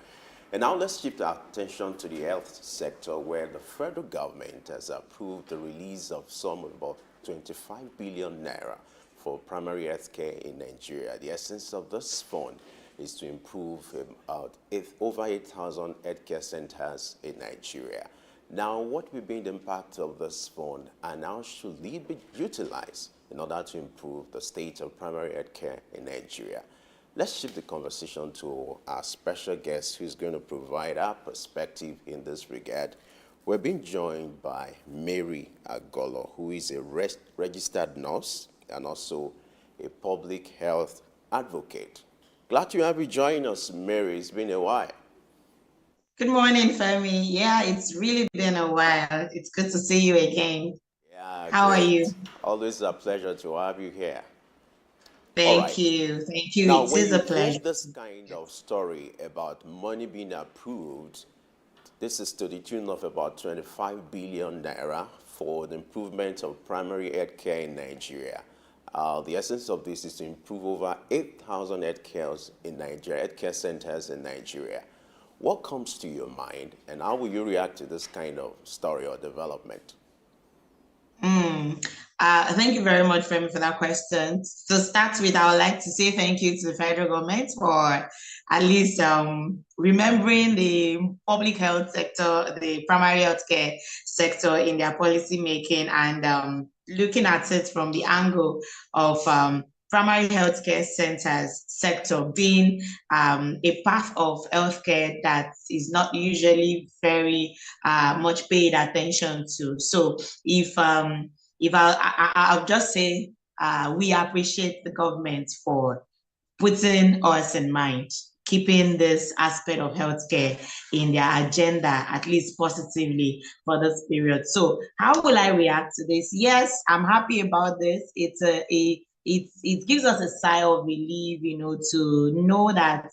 And now let's shift our attention to the health sector where the federal government has approved the release of some about 25 billion naira for primary health care in Nigeria. The essence of this fund is to improve over 8,000 healthcare centers in Nigeria. Now, what will be the impact of this fund and how should it be utilized in order to improve the state of primary health care in Nigeria? Let's shift the conversation to our special guest who's going to provide our perspective in this regard. We're being joined by Mary Agolo, who is a registered nurse and also a public health advocate. Glad to have you join us, Mary. It's been a while. Good morning, Femi. Yeah, it's really been a while. It's good to see you again. Yeah, how great. Are you? Always a pleasure to have you here. Thank you. Thank you. Now, it is a pleasure. When you this kind of story about money being approved, this is to the tune of about 25 billion naira for the improvement of primary health care in Nigeria. The essence of this is to improve over 8,000 healthcare centers in Nigeria. What comes to your mind, and how will you react to this kind of story or development? Thank you very much, Femi, for that question. To start with, I would like to say thank you to the federal government for at least remembering the public health sector, the primary health care sector in their policy making and looking at it from the angle of primary healthcare centers sector being a part of healthcare that is not usually very much paid attention to. So if I'll just say we appreciate the government for putting us in mind, keeping this aspect of healthcare in their agenda, at least positively for this period. So how will I react to this? Yes, I'm happy about this. It gives us a sigh of relief, you know, to know that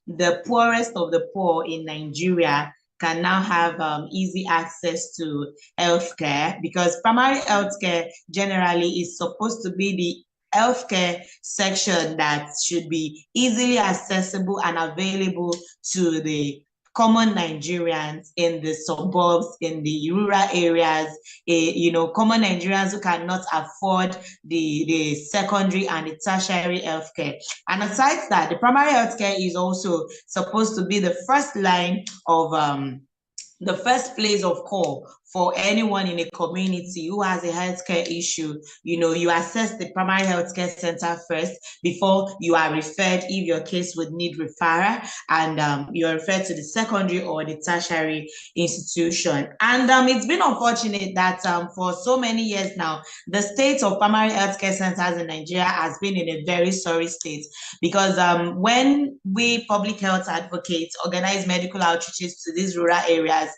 the poorest of the poor in Nigeria can now have easy access to healthcare, because primary healthcare generally is supposed to be the healthcare section that should be easily accessible and available to the common Nigerians in the suburbs, in the rural areas, you know, common Nigerians who cannot afford the secondary and the tertiary healthcare. And aside that, the primary healthcare is also supposed to be the first line of the first place of call for anyone in a community who has a healthcare issue. You know, you assess the primary healthcare center first before you are referred, if your case would need referral, and you're referred to the secondary or the tertiary institution. And it's been unfortunate that for so many years now, the state of primary healthcare centers in Nigeria has been in a very sorry state, because when we public health advocates organize medical outreaches to these rural areas,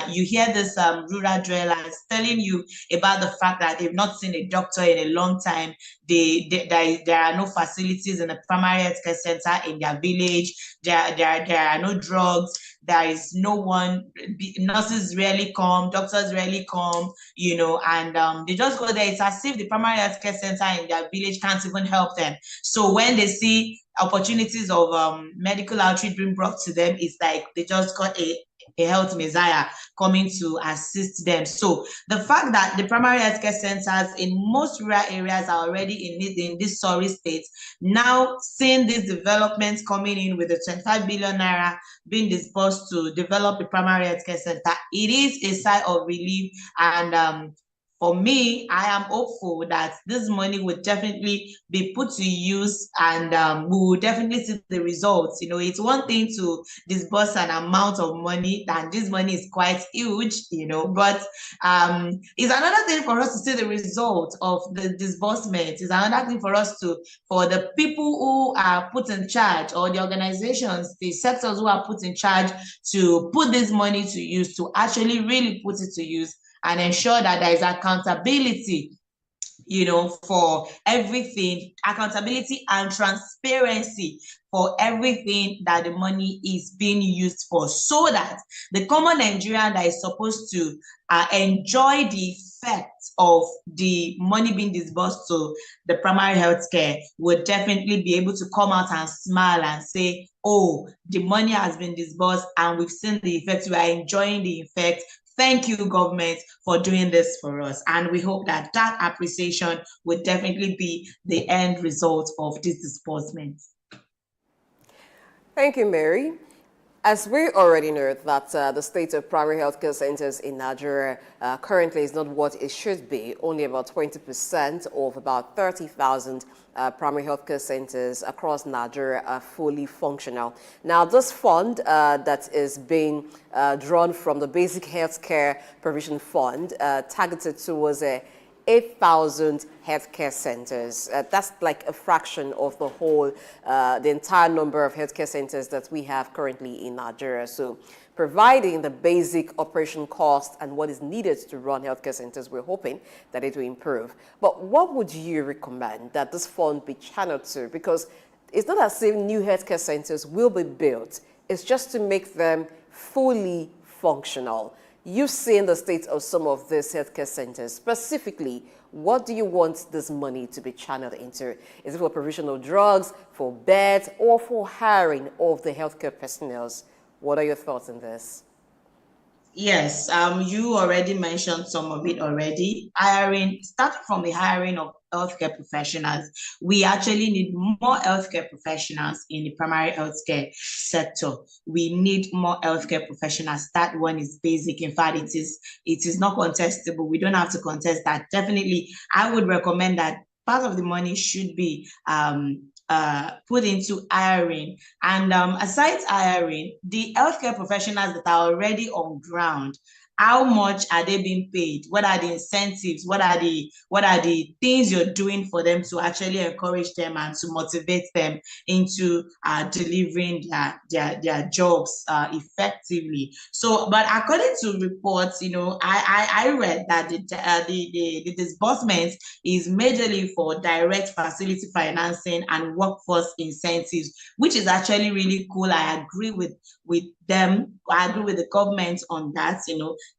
you hear this rural dwellers telling you about the fact that they've not seen a doctor in a long time. There are no facilities in the primary healthcare center in their village. There are no drugs. There is no one. Nurses rarely come. Doctors rarely come. You know, and they just go there. It's as if the primary healthcare center in their village can't even help them. So when they see opportunities of medical outreach being brought to them, it's like they just got a health messiah coming to assist them. So the fact that the primary healthcare centers in most rural areas are already in this sorry state, now seeing these developments coming in with the 25 billion naira being disbursed to develop the primary healthcare center, it is a sigh of relief. And for me, I am hopeful that this money would definitely be put to use, and we will definitely see the results. You know, it's one thing to disburse an amount of money, and this money is quite huge, you know, but it's another thing for us to see the result of the disbursement. It's another thing for us for the people who are put in charge, or the organizations, the sectors who are put in charge to put this money to use, to actually really put it to use and ensure that there is accountability, you know, for everything, accountability and transparency for everything that the money is being used for, so that the common Nigerian that is supposed to enjoy the effects of the money being disbursed to the primary health care would definitely be able to come out and smile and say, oh, the money has been disbursed and we've seen the effects, we are enjoying the effects. Thank you, government, for doing this for us. And we hope that that appreciation will definitely be the end result of this disbursement. Thank you, Mary. As we already know that the state of primary healthcare centers in Nigeria currently is not what it should be. Only about 20% of about 30,000 primary healthcare centers across Nigeria are fully functional. Now, this fund that is being drawn from the Basic Healthcare Provision Fund targeted towards 8,000 healthcare centers. That's like a fraction of the whole, the entire number of healthcare centers that we have currently in Nigeria. So providing the basic operation cost and what is needed to run healthcare centers, we're hoping that it will improve. But what would you recommend that this fund be channeled to? Because it's not as if new healthcare centers will be built. It's just to make them fully functional. You've seen the state of some of these healthcare centers. Specifically, what do you want this money to be channeled into? Is it for provision of drugs, for beds, or for hiring of the healthcare personnel? What are your thoughts on this? Yes, you already mentioned some of it already. Starting from the hiring of healthcare professionals, we actually need more healthcare professionals in the primary healthcare sector. We need more healthcare professionals. That one is basic. In fact, it is not contestable. We don't have to contest that. Definitely, I would recommend that part of the money should be put into hiring. And aside hiring, the healthcare professionals that are already on ground, how much are they being paid? What are the incentives? What are the things you're doing for them to actually encourage them and to motivate them into delivering their jobs effectively? So, but according to reports, I read that the disbursement is majorly for direct facility financing and workforce incentives, which is actually really cool. I agree with them. I agree with the government on that.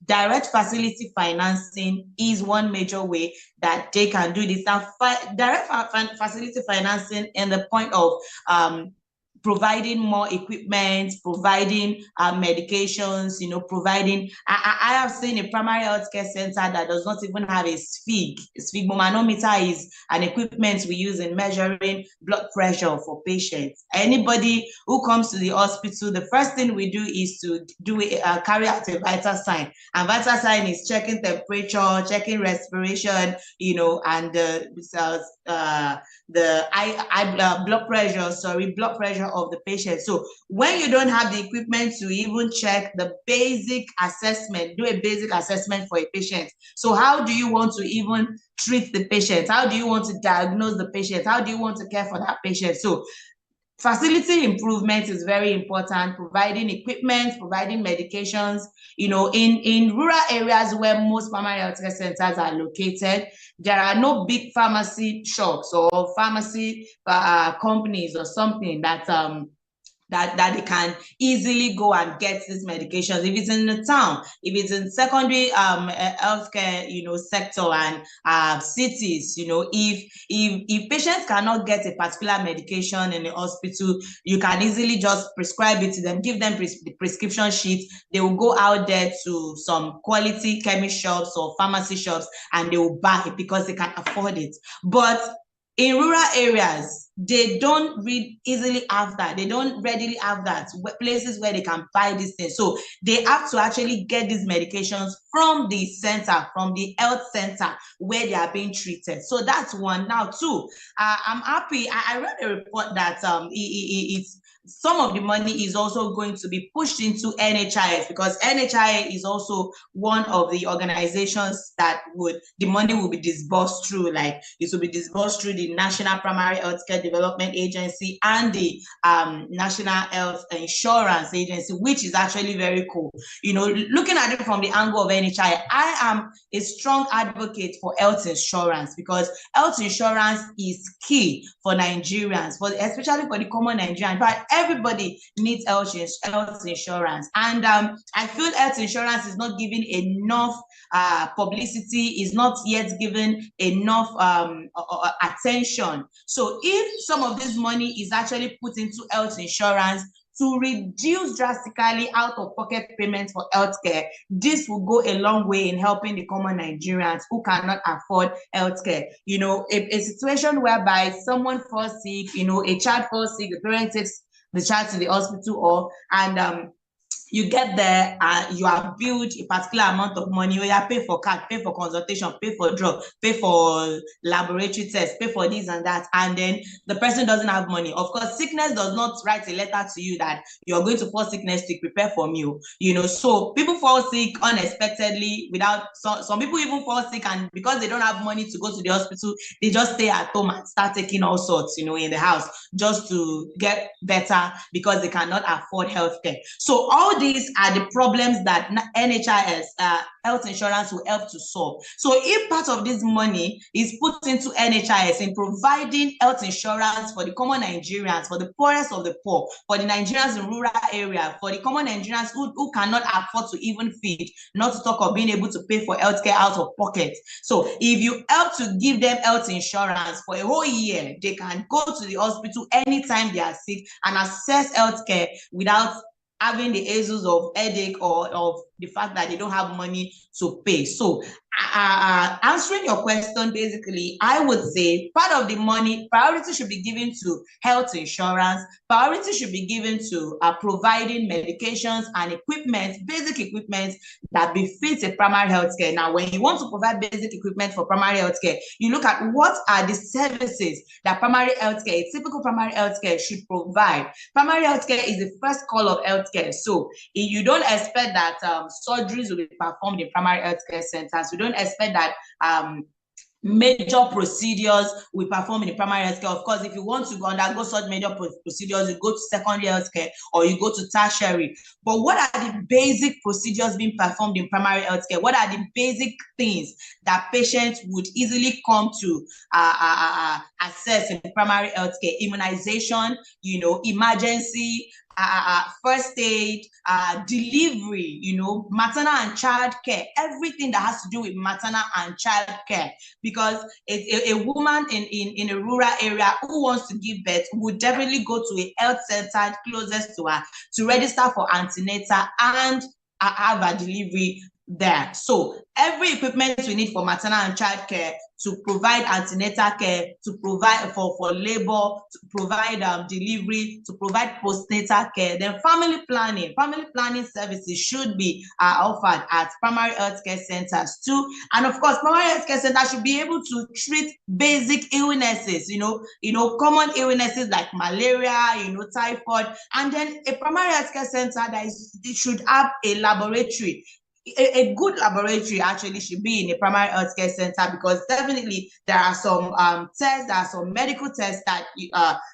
Direct facility financing is one major way that they can do this. Now, direct facility financing in the point of providing more equipment, providing medications, providing. I have seen a primary healthcare center that does not even have a SPIG. Sphygmomanometer is an equipment we use in measuring blood pressure for patients. Anybody who comes to the hospital, the first thing we do is to carry out a vital sign. And vital sign is checking temperature, checking respiration, and blood pressure of the patient. So when you don't have the equipment to even check the basic assessment, do a basic assessment for a patient. So how do you want to even treat the patient? How do you want to diagnose the patient? How do you want to care for that patient? So facility improvement is very important, providing equipment, providing medications. In rural areas where most primary healthcare centers are located, there are no big pharmacy shops or pharmacy companies or something that they can easily go and get these medications. If it's in the town, if it's in secondary healthcare, sector and cities, if patients cannot get a particular medication in the hospital, you can easily just prescribe it to them, give them the prescription sheet. They will go out there to some quality chemist shops or pharmacy shops and they will buy it because they can afford it. But in rural areas, they don't easily have that. They don't readily have that, places where they can buy these things. So they have to actually get these medications from the center, from the health center where they are being treated. So that's one. Now, two, I'm happy. I read a report that some of the money is also going to be pushed into NHIS, because NHIS is also one of the organizations that the money will be disbursed through. Like it will be disbursed through the National Primary Healthcare Development Agency and the National Health Insurance Agency, which is actually very cool. Looking at it from the angle of NHIS, I am a strong advocate for health insurance, because health insurance is key for Nigerians, especially for the common Nigerian. But everybody needs health insurance, and I feel health insurance is not given enough publicity, is not yet given enough attention. So if some of this money is actually put into health insurance to reduce drastically out-of-pocket payments for healthcare, this will go a long way in helping the common Nigerians who cannot afford healthcare. A situation whereby someone falls sick, a child falls sick, the parent takes the child to the hospital, you get there, you have billed a particular amount of money, or you have paid for card, pay for consultation, pay for drug, pay for laboratory tests, pay for this and that, and then the person doesn't have money. Of course, sickness does not write a letter to you that you're going to fall sickness to prepare for meal. So people fall sick unexpectedly without, some people even fall sick, and because they don't have money to go to the hospital, they just stay at home and start taking all sorts, in the house just to get better because they cannot afford healthcare. So all these are the problems that NHIS, health insurance, will help to solve. So if part of this money is put into NHIS in providing health insurance for the common Nigerians, for the poorest of the poor, for the Nigerians in rural area, for the common Nigerians who cannot afford to even feed, not to talk of being able to pay for healthcare out of pocket. So if you help to give them health insurance for a whole year, they can go to the hospital anytime they are sick and access healthcare without having the issues of headache or of the fact that they don't have money to pay. So answering your question, basically, I would say part of the money, priority should be given to health insurance. Priority should be given to providing medications and equipment, basic equipment that befits a primary health care. Now, when you want to provide basic equipment for primary health care, you look at what are the services that primary health care, a typical primary health care should provide. Primary health care is the first call of health care. So you don't expect that surgeries will be performed in primary health care centers. You don't expect that major procedures we perform in the primary health care. Of course, if you want to undergo such major procedures, you go to secondary health care or you go to tertiary. But what are the basic procedures being performed in primary health care? What are the basic things that patients would easily come to assess in primary health care? Immunization, emergency, first aid, delivery, maternal and child care, everything that has to do with maternal and child care. Because a woman in a rural area who wants to give birth would definitely go to a health center closest to her to register for antenatal and have a delivery there. So every equipment we need for maternal and child care, to provide antenatal care, to provide for labor, to provide delivery, to provide postnatal care. Then family planning services should be offered at primary health care centers too. And of course, primary health care centers should be able to treat basic illnesses, common illnesses like malaria, typhoid. And then a primary health care center it should have a laboratory. A good laboratory actually should be in a primary health care center, because definitely there are some tests, there are some medical tests that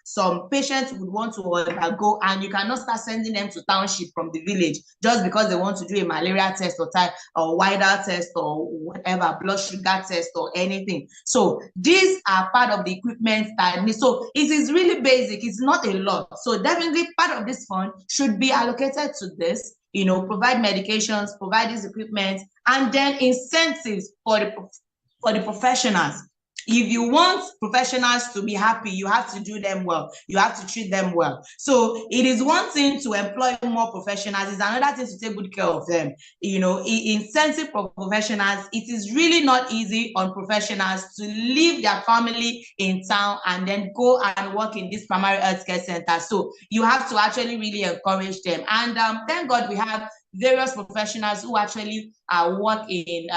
some patients would want to undergo, and you cannot start sending them to township from the village just because they want to do a malaria test or wider test or whatever, blood sugar test or anything. So these are part of the equipment that need. So it is really basic. It's not a lot. So definitely part of this fund should be allocated to this. Provide medications, provide this equipment, and then incentives for the professionals. If you want professionals to be happy, you have to do them well. You have to treat them well. So it is one thing to employ more professionals. It's another thing to take good care of them. Incentive for professionals. It is really not easy on professionals to leave their family in town and then go and work in this primary health care center. So you have to actually really encourage them. And thank God we have various professionals who actually work in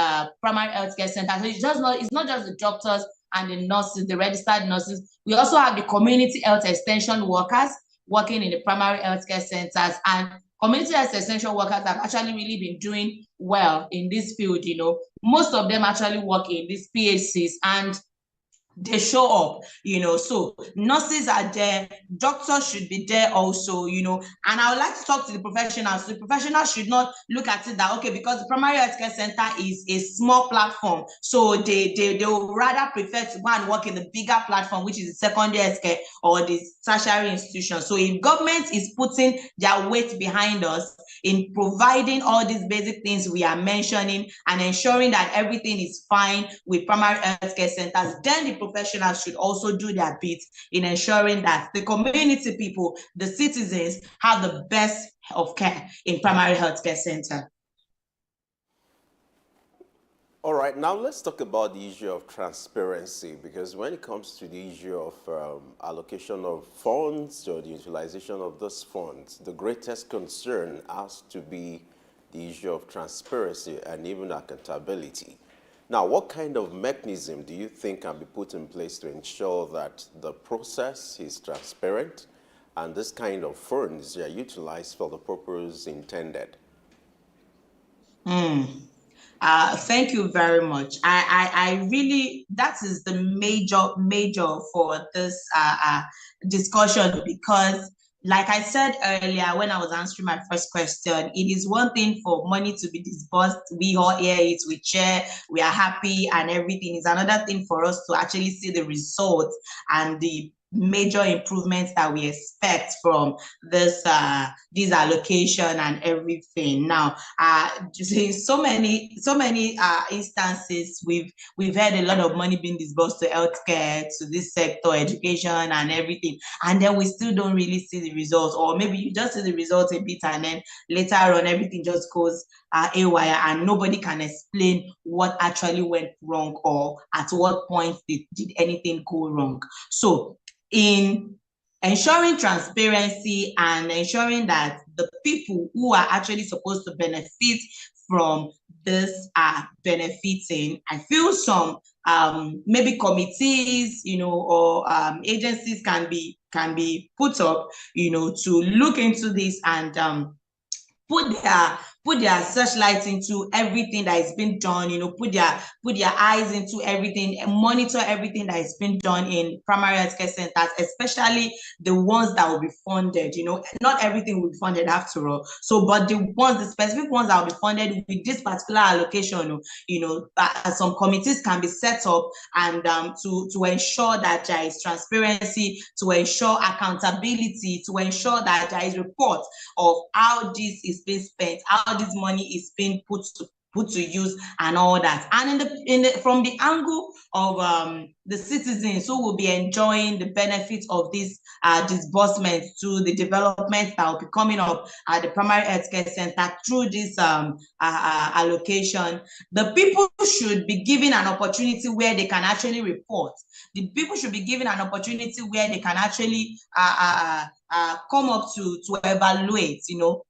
primary health care centers. So it's not just the doctors and the nurses, the registered nurses. We also have the community health extension workers working in the primary health care centers. And community health extension workers have actually really been doing well in this field. Most of them actually work in these PHCs, and they show up, so nurses are there, doctors should be there also, and I would like to talk to the professionals. The professionals should not look at it that, okay, because the primary health care center is a small platform, so they will rather prefer to go and work in the bigger platform, which is the secondary health care or the tertiary institution. So if government is putting their weight behind us in providing all these basic things we are mentioning and ensuring that everything is fine with primary health care centers, then the professionals should also do their bit in ensuring that the community people, the citizens, have the best of care in primary health care center. All right, now let's talk about the issue of transparency, because when it comes to the issue of allocation of funds or the utilization of those funds, the greatest concern has to be the issue of transparency and even accountability. Now, what kind of mechanism do you think can be put in place to ensure that the process is transparent and this kind of funds are utilized for the purpose intended? Thank you very much. I really, that is the major for this discussion, because like I said earlier when I was answering my first question, it is one thing for money to be disbursed. We all hear it, we cheer, we are happy and everything. It's another thing for us to actually see the results and the major improvements that we expect from this allocation and everything. Now, so many instances we've had a lot of money being disbursed to healthcare, to this sector, education, and everything, and then we still don't really see the results, or maybe you just see the results a bit, and then later on everything just goes haywire, and nobody can explain what actually went wrong or at what point did anything go wrong. So in ensuring transparency and ensuring that the people who are actually supposed to benefit from this are benefiting, I feel some maybe committees, or agencies can be put up, to look into this and put their searchlight into everything that is being done, put their eyes into everything and monitor everything that is being done in primary healthcare centers, especially the ones that will be funded. Not everything will be funded after all. So, but the specific ones that will be funded with this particular allocation, some committees can be set up and to ensure that there is transparency, to ensure accountability, to ensure that there is report of how this is being spent, how this money is being put to use and all that. And from the angle of the citizens who will be enjoying the benefits of this disbursement to the development that will be coming up at the primary healthcare center through this allocation, the people should be given an opportunity where they can actually report. The people should be given an opportunity where they can actually come up to evaluate.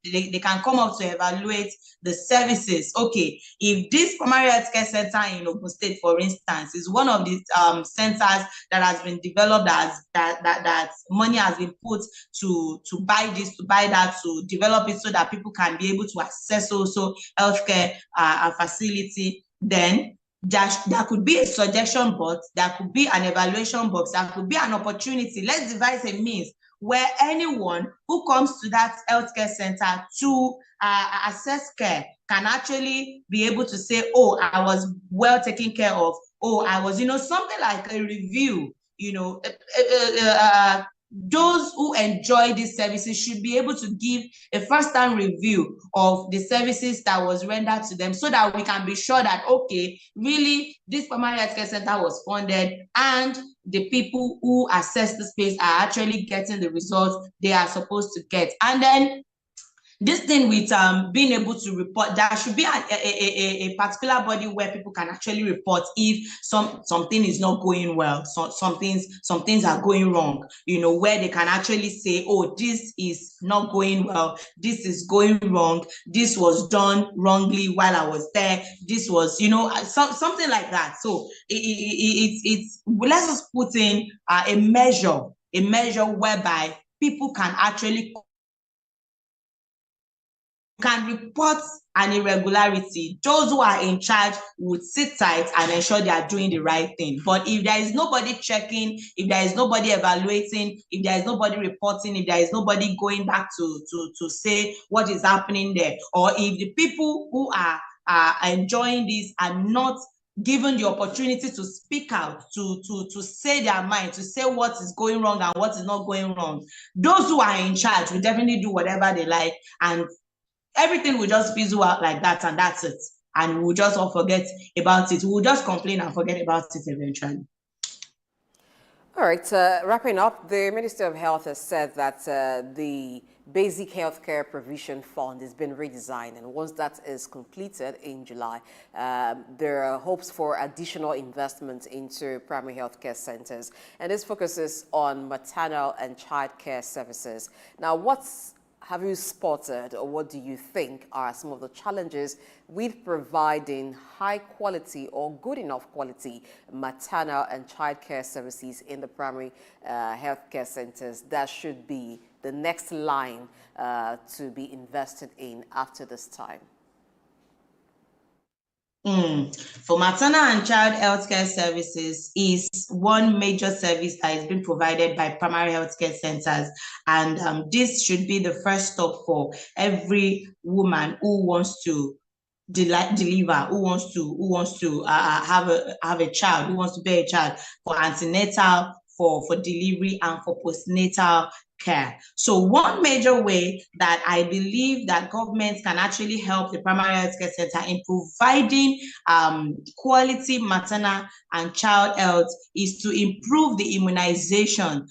They can come up to evaluate the services. Okay, if this primary healthcare center in Ogun State, for instance, is one of the centers that has been developed as that money has been put to buy this, to buy that, to develop it so that people can be able to access also healthcare facility, then there could be a suggestion box, there could be an evaluation box, there could be an opportunity. Let's devise a means where anyone who comes to that healthcare center to assess care can actually be able to say, oh, I was well taken care of. Oh, I was, something like a review, those who enjoy these services should be able to give a first-time review of the services that was rendered to them, so that we can be sure that, okay, really, this primary healthcare center was funded and the people who assess the space are actually getting the results they are supposed to get. And then this thing with being able to report, there should be a particular body where people can actually report if something is not going well, some things are going wrong, where they can actually say, oh, this is not going well, this is going wrong, this was done wrongly while I was there, this was, something like that. So it's let's just put in a measure whereby people can actually report an irregularity. Those who are in charge would sit tight and ensure they are doing the right thing. But if there is nobody checking, if there is nobody evaluating, if there is nobody reporting, if there is nobody going back to say what is happening there, or if the people who are enjoying this are not given the opportunity to speak out, to say their mind, to say what is going wrong and what is not going wrong, those who are in charge will definitely do whatever they like, and everything will just fizzle out like that, and that's it. And we'll just all forget about it. We'll just complain and forget about it eventually. All right, wrapping up, the Ministry of Health has said that the Basic Healthcare Provision Fund has been redesigned, and once that is completed in July, there are hopes for additional investment into primary healthcare centers, and this focuses on maternal and child care services. Now, have you spotted, or what do you think are some of the challenges with providing high quality or good enough quality maternal and child care services in the primary healthcare centers that should be the next line to be invested in after this time? For maternal and child healthcare services is one major service that is being provided by primary healthcare centers, and this should be the first stop for every woman who wants to deliver, who wants to have a child, who wants to bear a child, for antenatal, for delivery and for postnatal care. So one major way that I believe that governments can actually help the primary health care center in providing quality maternal and child health is to improve the immunization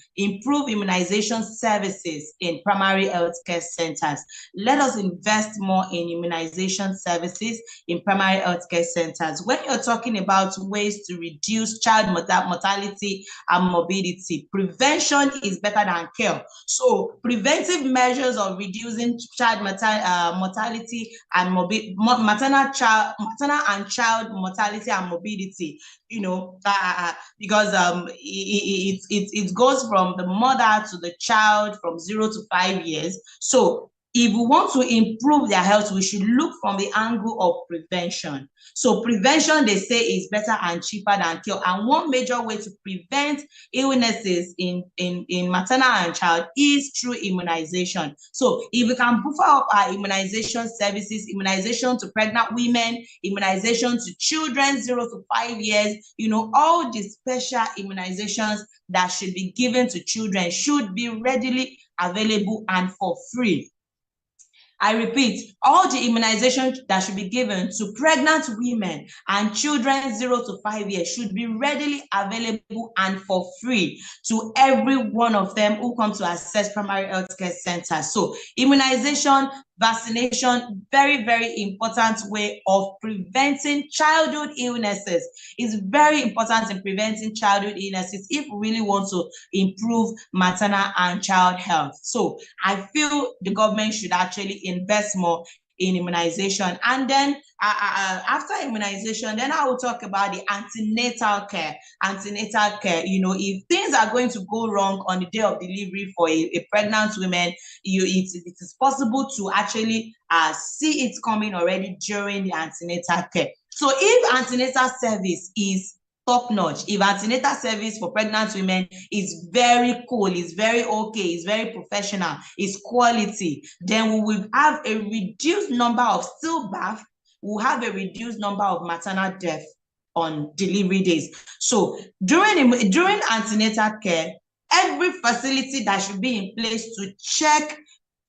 services in primary health care centers. Let us invest more in immunization services in primary health care centers. When you're talking about ways to reduce child mortality and morbidity, prevention is better than cure. So preventive measures of reducing child mortality and maternal and child mortality and morbidity, you know, because it goes from the mother to the child from 0 to 5 years. So if we want to improve their health, we should look from the angle of prevention. So prevention, they say, is better and cheaper than cure. And one major way to prevent illnesses in maternal and child is through immunization. So if we can buffer up our immunization services, immunization to pregnant women, immunization to children 0 to 5 years, you know, all the special immunizations that should be given to children should be readily available and for free. I repeat, all the immunizations that should be given to pregnant women and children 0 to 5 years should be readily available and for free to every one of them who come to access primary health care centers. So immunization, vaccination, very, very important way of preventing childhood illnesses. It's very important in preventing childhood illnesses if we really want to improve maternal and child health. So I feel the government should actually invest more in immunization. And then after immunization, then I will talk about the antenatal care. Antenatal care, you know, if things are going to go wrong on the day of delivery for a pregnant woman, it is possible to actually see it coming already during the antenatal care. So if antenatal service is top-notch, if antenatal service for pregnant women is very cool, is very okay, is very professional, is quality, then we will have a reduced number of stillbirth, we'll have a reduced number of maternal death on delivery days. So during antenatal care, every facility that should be in place to check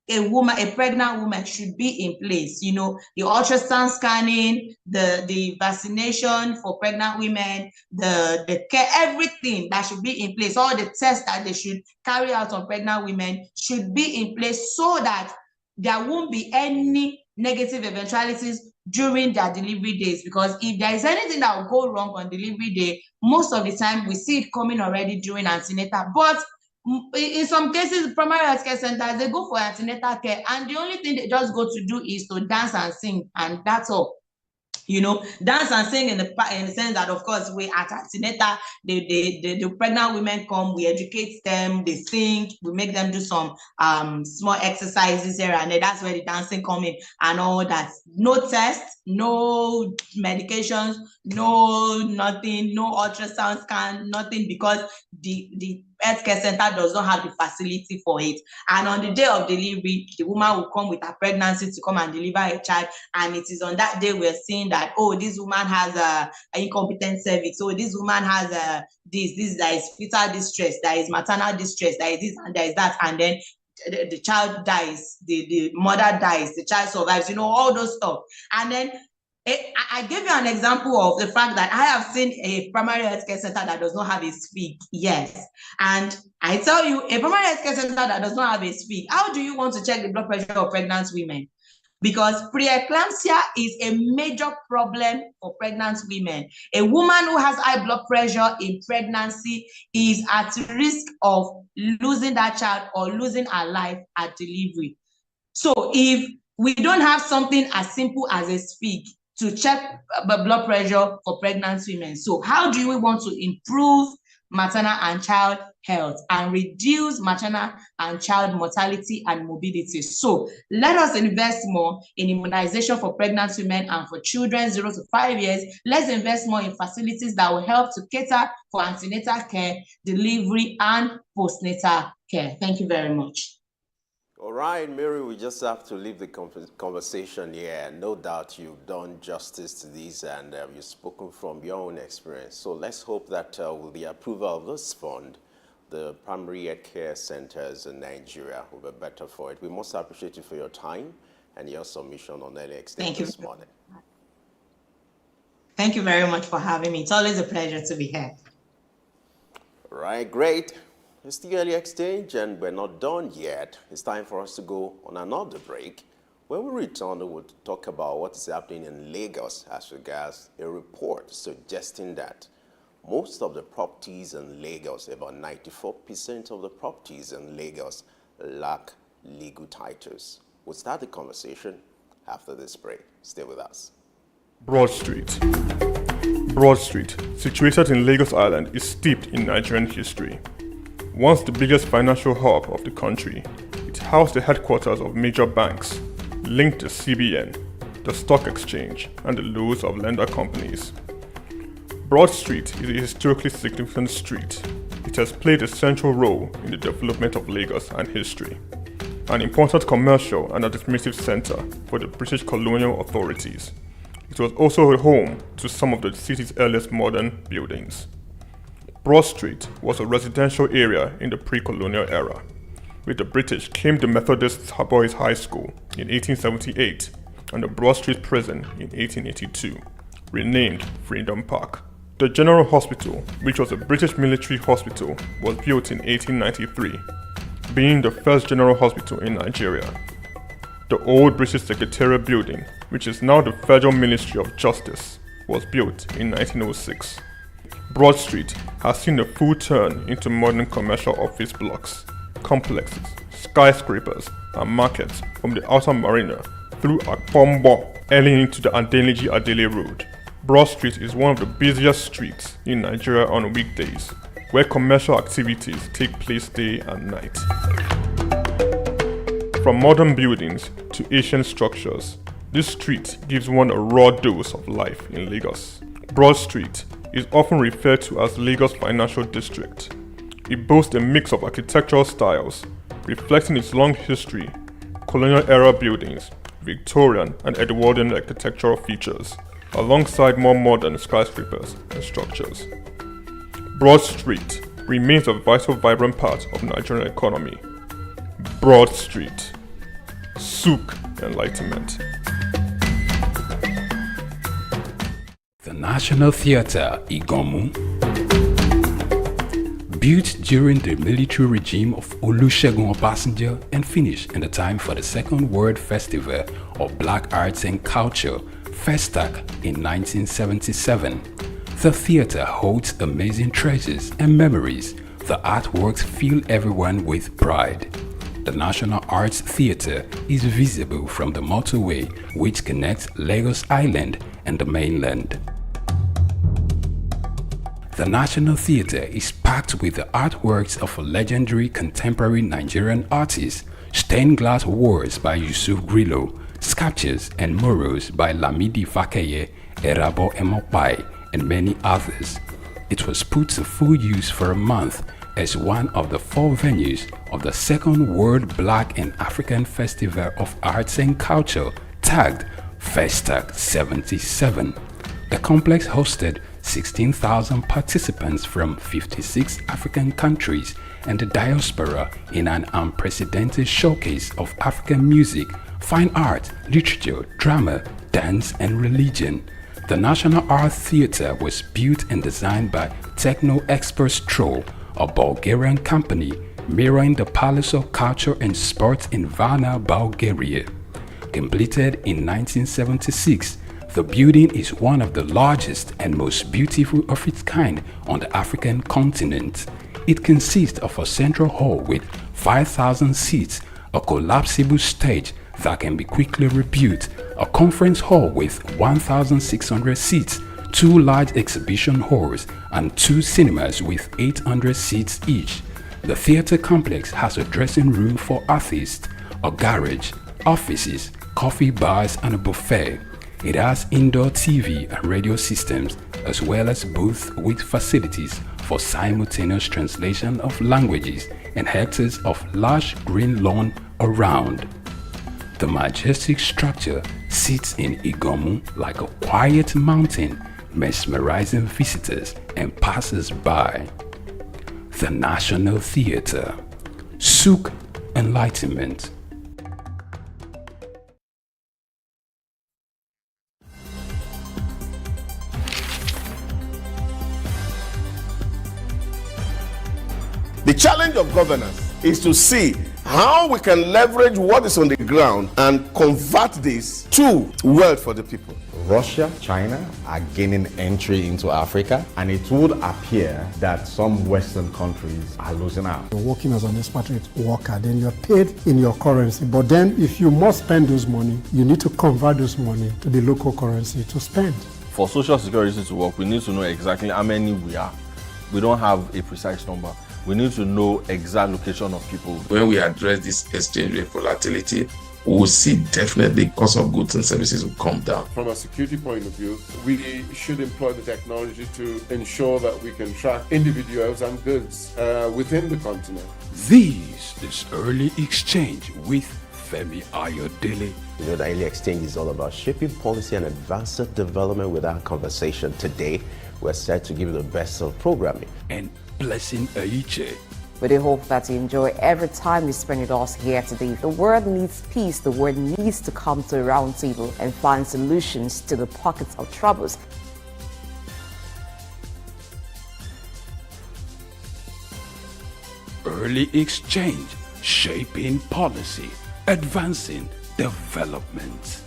a pregnant woman should be in place. You know, the ultrasound scanning, the vaccination for pregnant women, the care, everything that should be in place, all the tests that they should carry out on pregnant women should be in place so that there won't be any negative eventualities during their delivery days. Because if there is anything that will go wrong on delivery day, most of the time we see it coming already during antenatal. But in some cases, primary health care centers, they go for antenatal care, and the only thing they just go to do is to dance and sing, and that's all. You know, dance and sing in the sense that, of course, we at antenatal, the pregnant women come, we educate them, they sing, we make them do some small exercises here and there. That's where the dancing come in and all that. No tests, no medications, no nothing, no ultrasound scan, nothing, because the healthcare center does not have the facility for it. And on the day of delivery, the woman will come with her pregnancy to come and deliver a child, and it is on that day we're seeing that, oh, this woman has an incompetent cervix, oh, this woman has this, there is fetal distress, there is maternal distress, there is this and there is that, and then the child dies, the mother dies, the child survives, you know, all those stuff. And then I gave you an example of the fact that I have seen a primary health care center that does not have a SOUQ. Yes. And I tell you, a primary health care center that does not have a SOUQ, how do you want to check the blood pressure of pregnant women? Because preeclampsia is a major problem for pregnant women. A woman who has high blood pressure in pregnancy is at risk of losing that child or losing her life at delivery. So if we don't have something as simple as a SOUQ to check blood pressure for pregnant women, so how do we want to improve maternal and child health and reduce maternal and child mortality and morbidity? So let us invest more in immunization for pregnant women and for children 0 to 5 years. Let's invest more in facilities that will help to cater for antenatal care, delivery, and postnatal care. Thank you very much. All right, Mary, we just have to leave the conversation here. No doubt you've done justice to this, and you've spoken from your own experience. So let's hope that with the approval of this fund, the primary health care centers in Nigeria will be better for it. We most appreciate you for your time and your submission on early exchange this morning. Thank you very much for having me. It's always a pleasure to be here. Right, great. It's the early exchange and we're not done yet. It's time for us to go on another break. When we return, we'll talk about what is happening in Lagos as regards a report suggesting that most of the properties in Lagos, about 94% of the properties in Lagos, lack legal titles. We'll start the conversation after this break. Stay with us. Broad Street. Broad Street, situated in Lagos Island, is steeped in Nigerian history. Once the biggest financial hub of the country, it housed the headquarters of major banks, linked the CBN, the stock exchange, and the loads of lender companies. Broad Street is a historically significant street. It has played a central role in the development of Lagos and history, an important commercial and administrative center for the British colonial authorities. It was also a home to some of the city's earliest modern buildings. Broad Street was a residential area in the pre-colonial era. With the British came the Methodist Boys High School in 1878 and the Broad Street Prison in 1882, renamed Freedom Park. The General Hospital, which was a British military hospital, was built in 1893, being the first general hospital in Nigeria. The old British Secretariat building, which is now the Federal Ministry of Justice, was built in 1906. Broad Street has seen a full turn into modern commercial office blocks, complexes, skyscrapers, and markets from the Outer Marina through Akpombo, early into the Adeniji Adele Road. Broad Street is one of the busiest streets in Nigeria on weekdays, where commercial activities take place day and night. From modern buildings to ancient structures, this street gives one a raw dose of life in Lagos. Broad Street is often referred to as Lagos Financial District. It boasts a mix of architectural styles, reflecting its long history, colonial-era buildings, Victorian and Edwardian architectural features, alongside more modern skyscrapers and structures. Broad Street remains a vital, vibrant part of the Nigerian economy. Broad Street. SOUQ Enlightenment. The National Theatre, Igomu, built during the military regime of Olusegun Obasanjo and finished in the time for the Second World Festival of Black Arts and Culture, SOUQ, in 1977. The theatre holds amazing treasures and memories. The artworks fill everyone with pride. The National Arts Theatre is visible from the motorway which connects Lagos Island and the mainland. The National Theatre is packed with the artworks of a legendary contemporary Nigerian artist, stained glass walls by Yusuf Grillo, sculptures and murals by Lamidi Fakeye, Erabo Emopai, and many others. It was put to full use for a month as one of the 4 venues of the Second World Black and African Festival of Arts and Culture, tagged SOUQ 77. The complex hosted 16,000 participants from 56 African countries and the diaspora in an unprecedented showcase of African music, fine art, literature, drama, dance, and religion. The National Art Theatre was built and designed by Techno Experts Troll, a Bulgarian company mirroring the Palace of Culture and Sports in Varna, Bulgaria. Completed in 1976, the building is one of the largest and most beautiful of its kind on the African continent. It consists of a central hall with 5,000 seats, a collapsible stage that can be quickly rebuilt, a conference hall with 1,600 seats, 2 large exhibition halls, and 2 cinemas with 800 seats each. The theatre complex has a dressing room for artists, a garage, offices, coffee bars, and a buffet. It has indoor TV and radio systems, as well as booths with facilities for simultaneous translation of languages and hectares of lush green lawn around. The majestic structure sits in Igomu like a quiet mountain, mesmerizing visitors and passers-by. the National Theatre. SOUQ Enlightenment. The challenge of governance is to see how we can leverage what is on the ground and convert this to wealth for the people. Russia, China are gaining entry into Africa, and it would appear that some Western countries are losing out. You're working as an expatriate worker, then you're paid in your currency. But then if you must spend those money, you need to convert those money to the local currency to spend. For Social Security to work, we need to know exactly how many we are. We don't have a precise number. We need to know exact location of people. When we address this exchange rate volatility, we will see definitely cost of goods and services will come down. From a security point of view, we should employ the technology to ensure that we can track individuals and goods within the continent. This is Early Exchange with Femi Ayodele. You know, the Early Exchange is all about shaping policy and advancing development with our conversation. Today, we're set to give you the best of programming. And Blessing Aiche. We do hope that you enjoy every time you spend with us here today. The world needs peace. The world needs to come to a round table and find solutions to the pockets of troubles. Early Exchange, shaping policy, advancing development.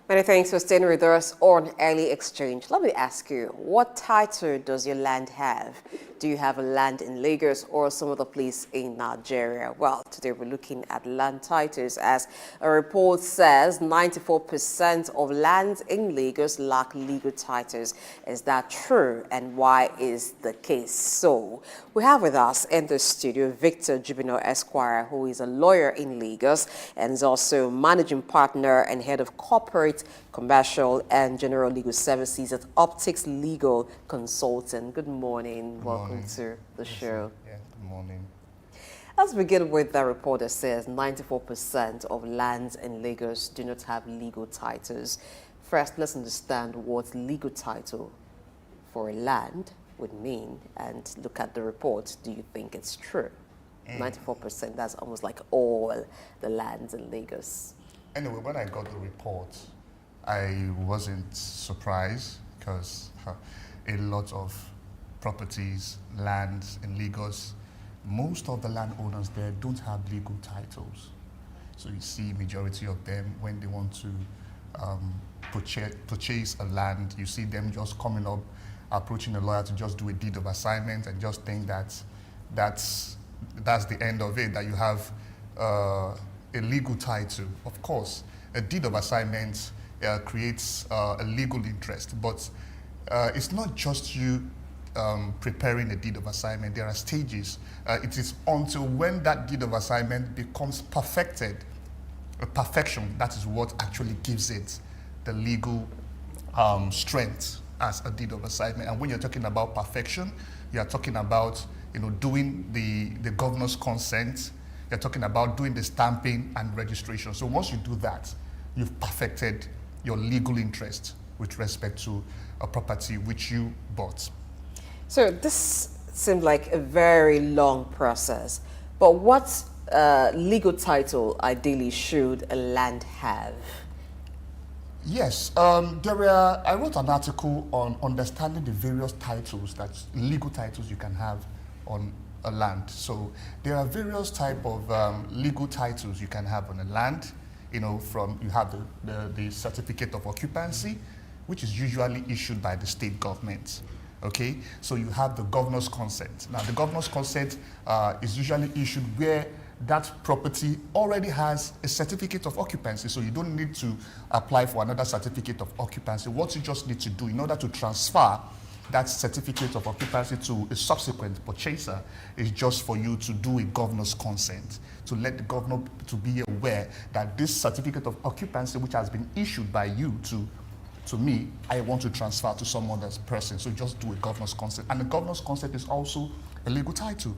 Many thanks for staying with us on Early Exchange. Let me ask you, what title does your land have? Do you have a land in Lagos or some other place in Nigeria? Well, today we're looking at land titles, as a report says 94% of lands in Lagos lack legal titles. Is that true, and why is the case so? We have with us in the studio Victor Jubino Esquire, who is a lawyer in Lagos and is also managing partner and head of corporate, commercial and general legal services at Optics Legal Consulting. Good morning. Welcome to the show. Yeah, good morning. Let's begin with the report that says 94% of lands in Lagos do not have legal titles. First, let's understand what legal title for a land would mean and look at the report. Do you think it's true? 94%, that's almost like all the lands in Lagos. Anyway, when I got the report, I wasn't surprised because a lot of properties, lands in Lagos, most of the landowners there don't have legal titles. So you see majority of them, when they want to purchase a land, you see them just coming up, approaching a lawyer to just do a deed of assignment and just think that that's the end of it, that you have a legal title. Of course, a deed of assignment creates a legal interest, but it's not just you preparing a deed of assignment. There are stages. It is until when that deed of assignment becomes perfected, a perfection, that is what actually gives it the legal strength as a deed of assignment. And when you're talking about perfection, you're talking about doing the governor's consent. You're talking about doing the stamping and registration. So once you do that, you've perfected your legal interest with respect to a property which you bought. So this seemed like a very long process, but what legal title ideally should a land have? Yes, I wrote an article on understanding the various titles, legal titles you can have on a land. So there are various type of legal titles you can have on a land. You have the certificate of occupancy, which is usually issued by the state government. Okay, so you have the governor's consent. Now the governor's consent is usually issued where that property already has a certificate of occupancy, so you don't need to apply for another certificate of occupancy. What you just need to do in order to transfer that certificate of occupancy to a subsequent purchaser is just for you to do a governor's consent, to let the governor to be aware that this certificate of occupancy, which has been issued by you to me, I want to transfer to some other person. So just do a governor's consent. And the governor's consent is also a legal title.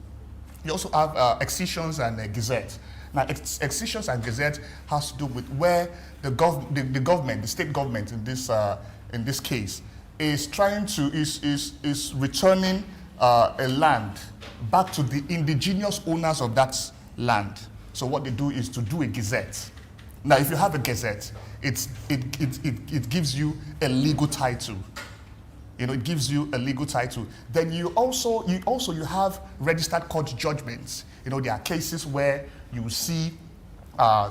You also have excisions and gazette. Now, excisions and gazette has to do with where the government, the state government in this case, is returning a land back to the indigenous owners of that land. So what they do is to do a gazette. Now, if you have a gazette, it gives you a legal title. It gives you a legal title. Then you have registered court judgments. There are cases where you see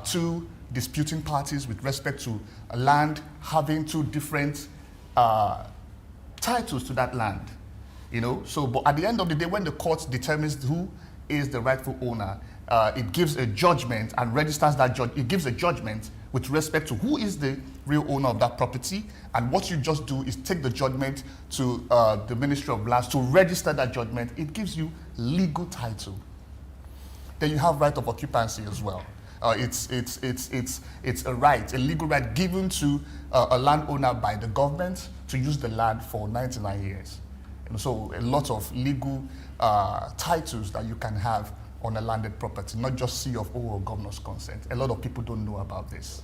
two disputing parties with respect to a land having two different titles to that land. But at the end of the day, when the court determines who is the rightful owner, it gives a judgment and registers that it gives a judgment with respect to who is the real owner of that property. And what you just do is take the judgment to the Ministry of Lands to register that judgment. It gives you legal title. Then you have right of occupancy as well. It's a right, a legal right given to a landowner by the government to use the land for 99 years. And so a lot of legal titles that you can have on a landed property, not just C of O or governor's consent. A lot of people don't know about this.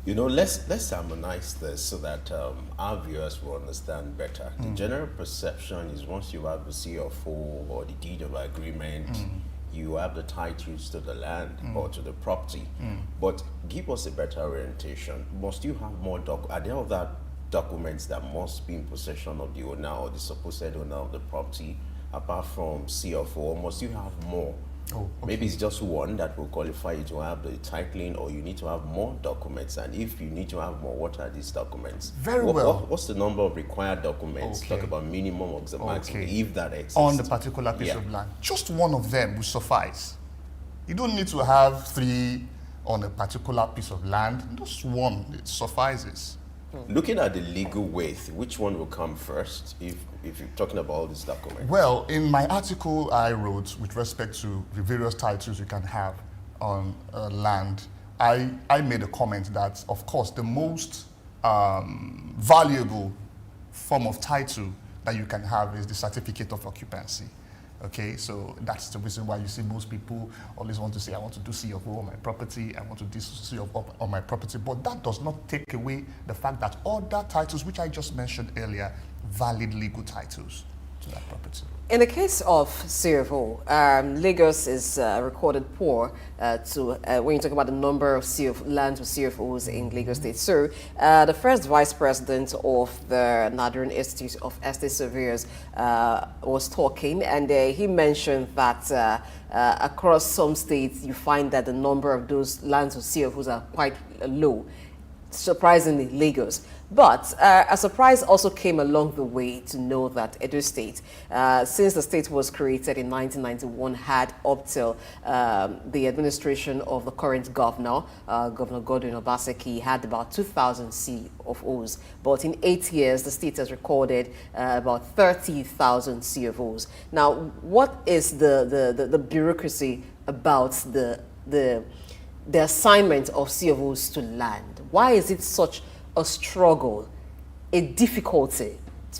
Let's harmonize this so that our viewers will understand better. The general perception is once you have the C of O or the deed of agreement, you have the titles to the land or to the property. But give us a better orientation. Must you have more are there other documents that must be in possession of the owner or the supposed owner of the property apart from C of O, or must you have more? Oh, okay. Maybe it's just one that will qualify you to have the titling, or you need to have more documents. And if you need to have more, what are these documents? Very well. What's the number of required documents? Okay. Talk about minimum or the maximum, if that exists. On the particular piece of land. Just one of them will suffice. You don't need to have 3 on a particular piece of land. Just one, it suffices. Looking at the legal weight, which one will come first if you're talking about all these documents? Well, in my article I wrote with respect to the various titles you can have on land, I made a comment that, of course, the most valuable form of title that you can have is the certificate of occupancy. Okay, so that's the reason why you see most people always want to say, I want to do C of O on my property, I want to do C of O on my property. But that does not take away the fact that other titles, which I just mentioned earlier, valid legal titles to that property. In the case of C of O, Lagos is recorded poor when you talk about the number of lands with C of O's in Lagos State. So the first vice president of the Nigerian Institute of Estate Surveyors was talking, and he mentioned that across some states you find that the number of those lands with C of O's are quite low. Surprisingly, Lagos. But a surprise also came along the way to know that Edo State, since the state was created in 1991, had up till the administration of the current governor, Governor Godwin Obaseki, had about 2,000 C of O's. But in 8 years, the state has recorded about 30,000 C of O's. Now, what is the bureaucracy about the assignment of C of O's to land? Why is it such a struggle, a difficulty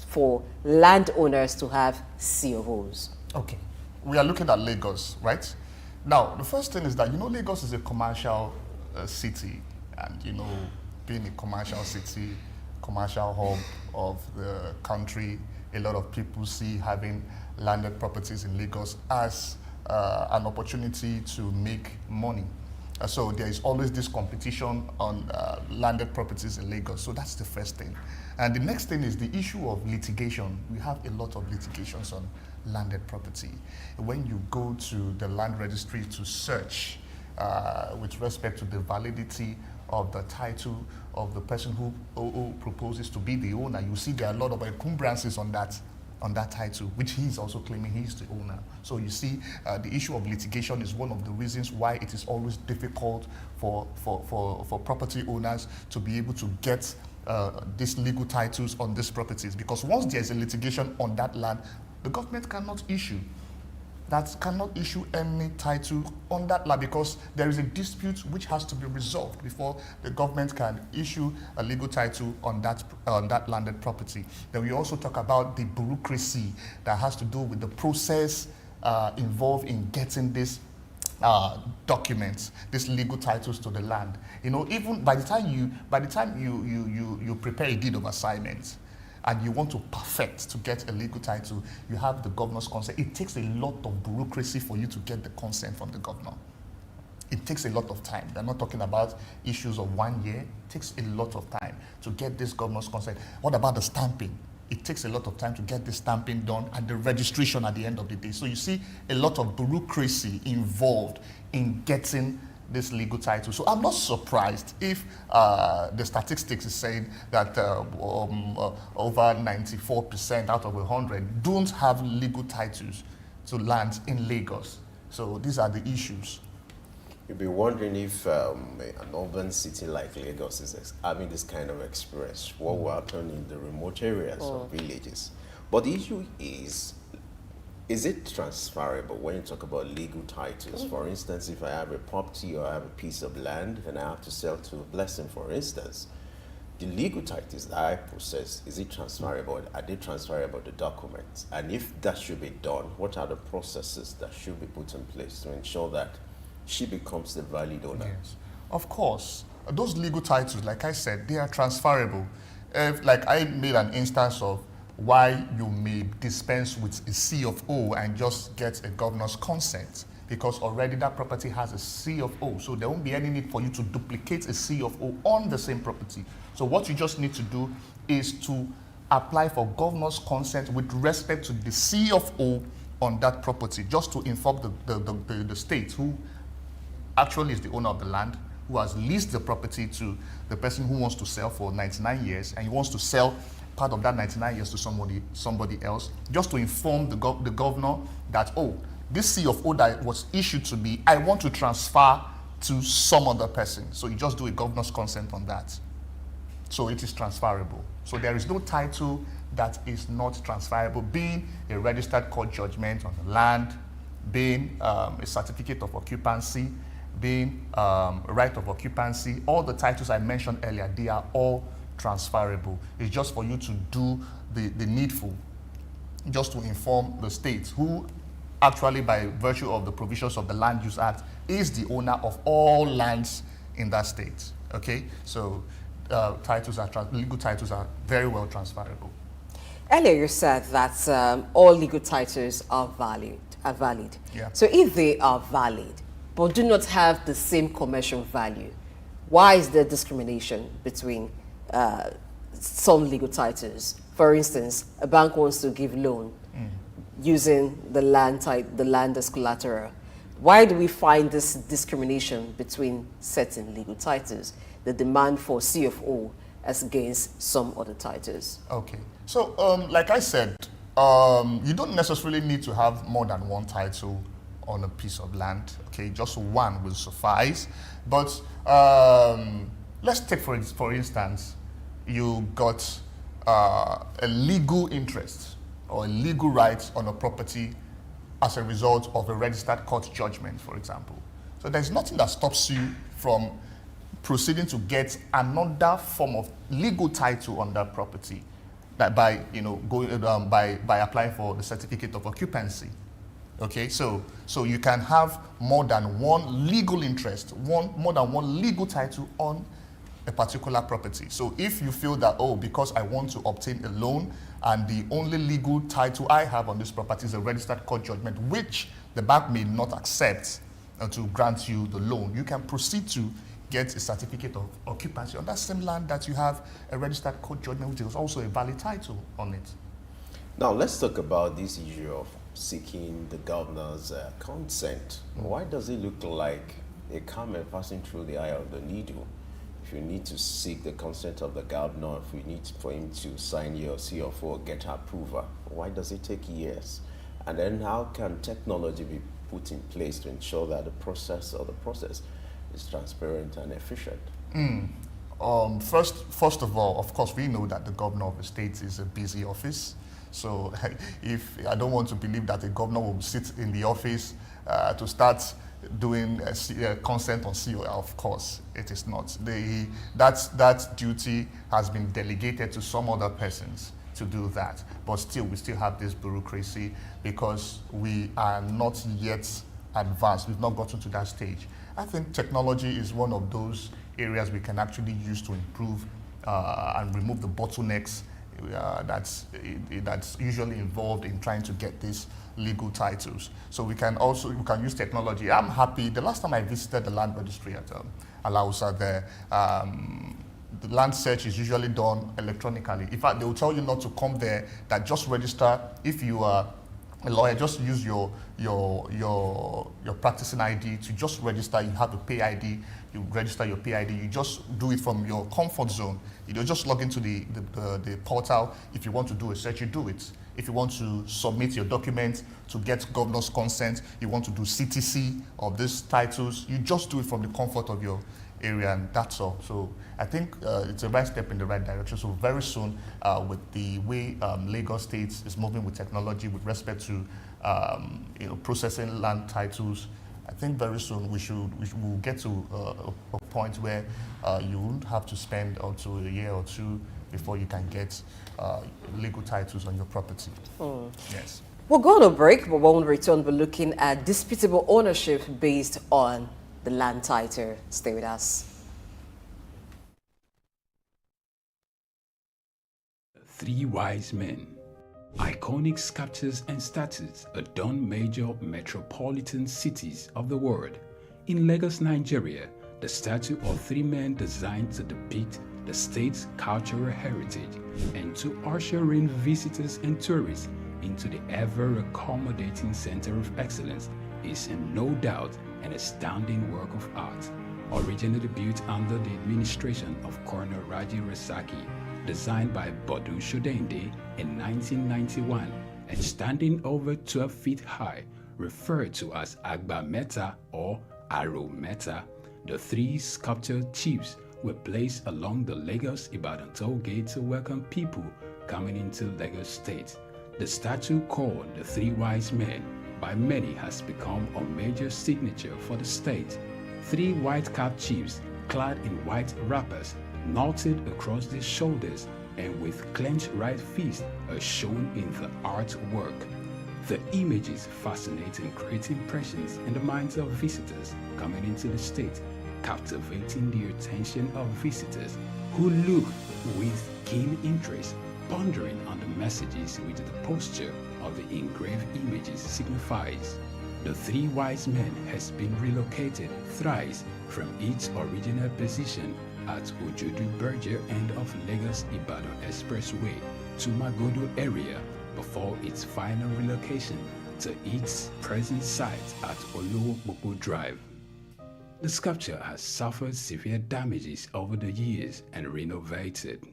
for landowners to have C of O's? Okay, we are looking at Lagos, right? Now, the first thing is that, Lagos is a commercial city, and, being a commercial city, commercial hub of the country, a lot of people see having landed properties in Lagos as an opportunity to make money. So there is always this competition on landed properties in Lagos. So that's the first thing. And the next thing is the issue of litigation. We have a lot of litigations on landed property. When you go to the land registry to search with respect to the validity of the title of the person who proposes to be the owner, you see there are a lot of encumbrances on that title, which he is also claiming he is the owner. So you see, the issue of litigation is one of the reasons why it is always difficult for property owners to be able to get these legal titles on these properties, because once there is a litigation on that land, the government cannot issue any title on that land, because there is a dispute which has to be resolved before the government can issue a legal title on that landed property. Then we also talk about the bureaucracy that has to do with the process involved in getting this documents, these legal titles to the land. Even by the time you prepare a deed of assignment, and you want to perfect to get a legal title, you have the governor's consent. It takes a lot of bureaucracy for you to get the consent from the governor. It takes a lot of time. They're not talking about issues of 1 year. It takes a lot of time to get this governor's consent. What about the stamping? It takes a lot of time to get the stamping done and the registration at the end of the day. So you see a lot of bureaucracy involved in getting this legal title. So I'm not surprised if the statistics is saying that over 94% out of 100 don't have legal titles to land in Lagos. So these are the issues. You'll be wondering if an urban city like Lagos is having this kind of experience. What will happen in the remote areas or villages? But the issue is it transferable when you talk about legal titles? For instance, if I have a property or I have a piece of land and I have to sell to a Blessing, for instance, the legal titles that I possess, is it transferable? Are they transferable, the documents? And if that should be done, what are the processes that should be put in place to ensure that she becomes the valid owner? Yes. Of course, those legal titles, like I said, they are transferable. Like I made an instance of why you may dispense with a C of O and just get a governor's consent, because already that property has a C of O, so there won't be any need for you to duplicate a C of O on the same property. So what you just need to do is to apply for governor's consent with respect to the C of O on that property, just to inform the state who actually is the owner of the land, who has leased the property to the person who wants to sell for 99 years, and he wants to sell part of that 99 years to somebody else, just to inform the governor that, oh, this C of O that was issued to me, I want to transfer to some other person. So you just do a governor's consent on that. So it is transferable. So there is no title that is not transferable, being a registered court judgment on the land, being a certificate of occupancy, being right of occupancy. All the titles I mentioned earlier, they are all transferable. It's just for you to do the needful, just to inform the state, who actually, by virtue of the provisions of the Land Use Act, is the owner of all lands in that state. Okay, so legal titles are very well transferable. Earlier you said that all legal titles are valid. Yeah. So if they are valid but do not have the same commercial value, why is there discrimination between some legal titles? For instance, a bank wants to give loan using the land as collateral. Why do we find this discrimination between certain legal titles, the demand for C of O as against some other titles? Okay, so like I said, you don't necessarily need to have more than one title on a piece of land. Okay, just one will suffice. But let's take for instance, you got a legal interest or a legal right on a property as a result of a registered court judgment, for example. So there's nothing that stops you from proceeding to get another form of legal title on that property, that by going by applying for the certificate of occupancy. Okay, so you can have more than one legal interest, more than one legal title on a particular property. So if you feel that, oh, because I want to obtain a loan and the only legal title I have on this property is a registered court judgment, which the bank may not accept to grant you the loan, you can proceed to get a certificate of occupancy on that same land that you have a registered court judgment, which is also a valid title on it. Now let's talk about this issue of seeking the governor's consent. Why does it look like a camel passing through the eye of the needle? If you need to seek the consent of the governor, if you need for him to sign your C of O or get approval, why does it take years? And then how can technology be put in place to ensure that the process is transparent and efficient? First of all, of course, we know that the governor of the state is a busy office. So if I don't want to believe that a governor will sit in the office to start doing consent on CO, of course, it is not. That duty has been delegated to some other persons to do that. But still, we still have this bureaucracy because we are not yet advanced. We've not gotten to that stage. I think technology is one of those areas we can actually use to improve and remove the bottlenecks that's usually involved in trying to get these legal titles. So we can use technology. I'm happy. The last time I visited the land registry at Alausa there, the land search is usually done electronically. In fact, they will tell you not to come there, that just register. If you are a lawyer, just use your practicing ID to just register. You have a pay ID, you register your pay ID, you just do it from your comfort zone. You know, just log into the portal. If you want to do a search, you do it. If you want to submit your documents to get governor's consent, you want to do CTC of these titles, you just do it from the comfort of your area, and that's all. So I think it's a right step in the right direction. So very soon, with the way Lagos State is moving with technology with respect to processing land titles, I think very soon we'll get to a point where you won't have to spend up to a year or two before you can get legal titles on your property. Yes. We'll go on a break, but when we return, we're looking at disputable ownership based on the land title. Stay with us. Three wise men. Iconic sculptures and statues adorn major metropolitan cities of the world. In Lagos, Nigeria, the statue of three men designed to depict the state's cultural heritage and to usher in visitors and tourists into the ever-accommodating center of excellence is no doubt an astounding work of art. Originally built under the administration of Colonel Raji Rasaki, designed by Bodu Shodende in 1991 and standing over 12 feet high, referred to as Agba Meta or Aro Meta, the three sculptured chiefs were placed along the Lagos-Ibadan toll gate to welcome people coming into Lagos State. The statue called the Three Wise Men by many has become a major signature for the state. Three white-capped chiefs clad in white wrappers knotted across their shoulders and with clenched right fists are shown in the artwork. The images fascinate and create impressions in the minds of visitors coming into the state, captivating the attention of visitors who look with keen interest, pondering on the messages which the posture of the engraved images signifies. The Three Wise Men has been relocated thrice from its original position at Ojodu Berger end of Lagos-Ibadan Expressway to Magodo area before its final relocation to its present site at Olowo Drive. The sculpture has suffered severe damages over the years and renovated.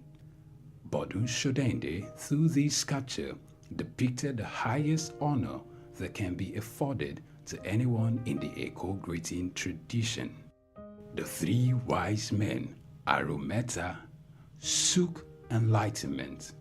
Bodu Shodende, through this sculpture, depicted the highest honor that can be afforded to anyone in the Eko greeting tradition. The Three Wise Men, Arometa, SOUQ, Enlightenment.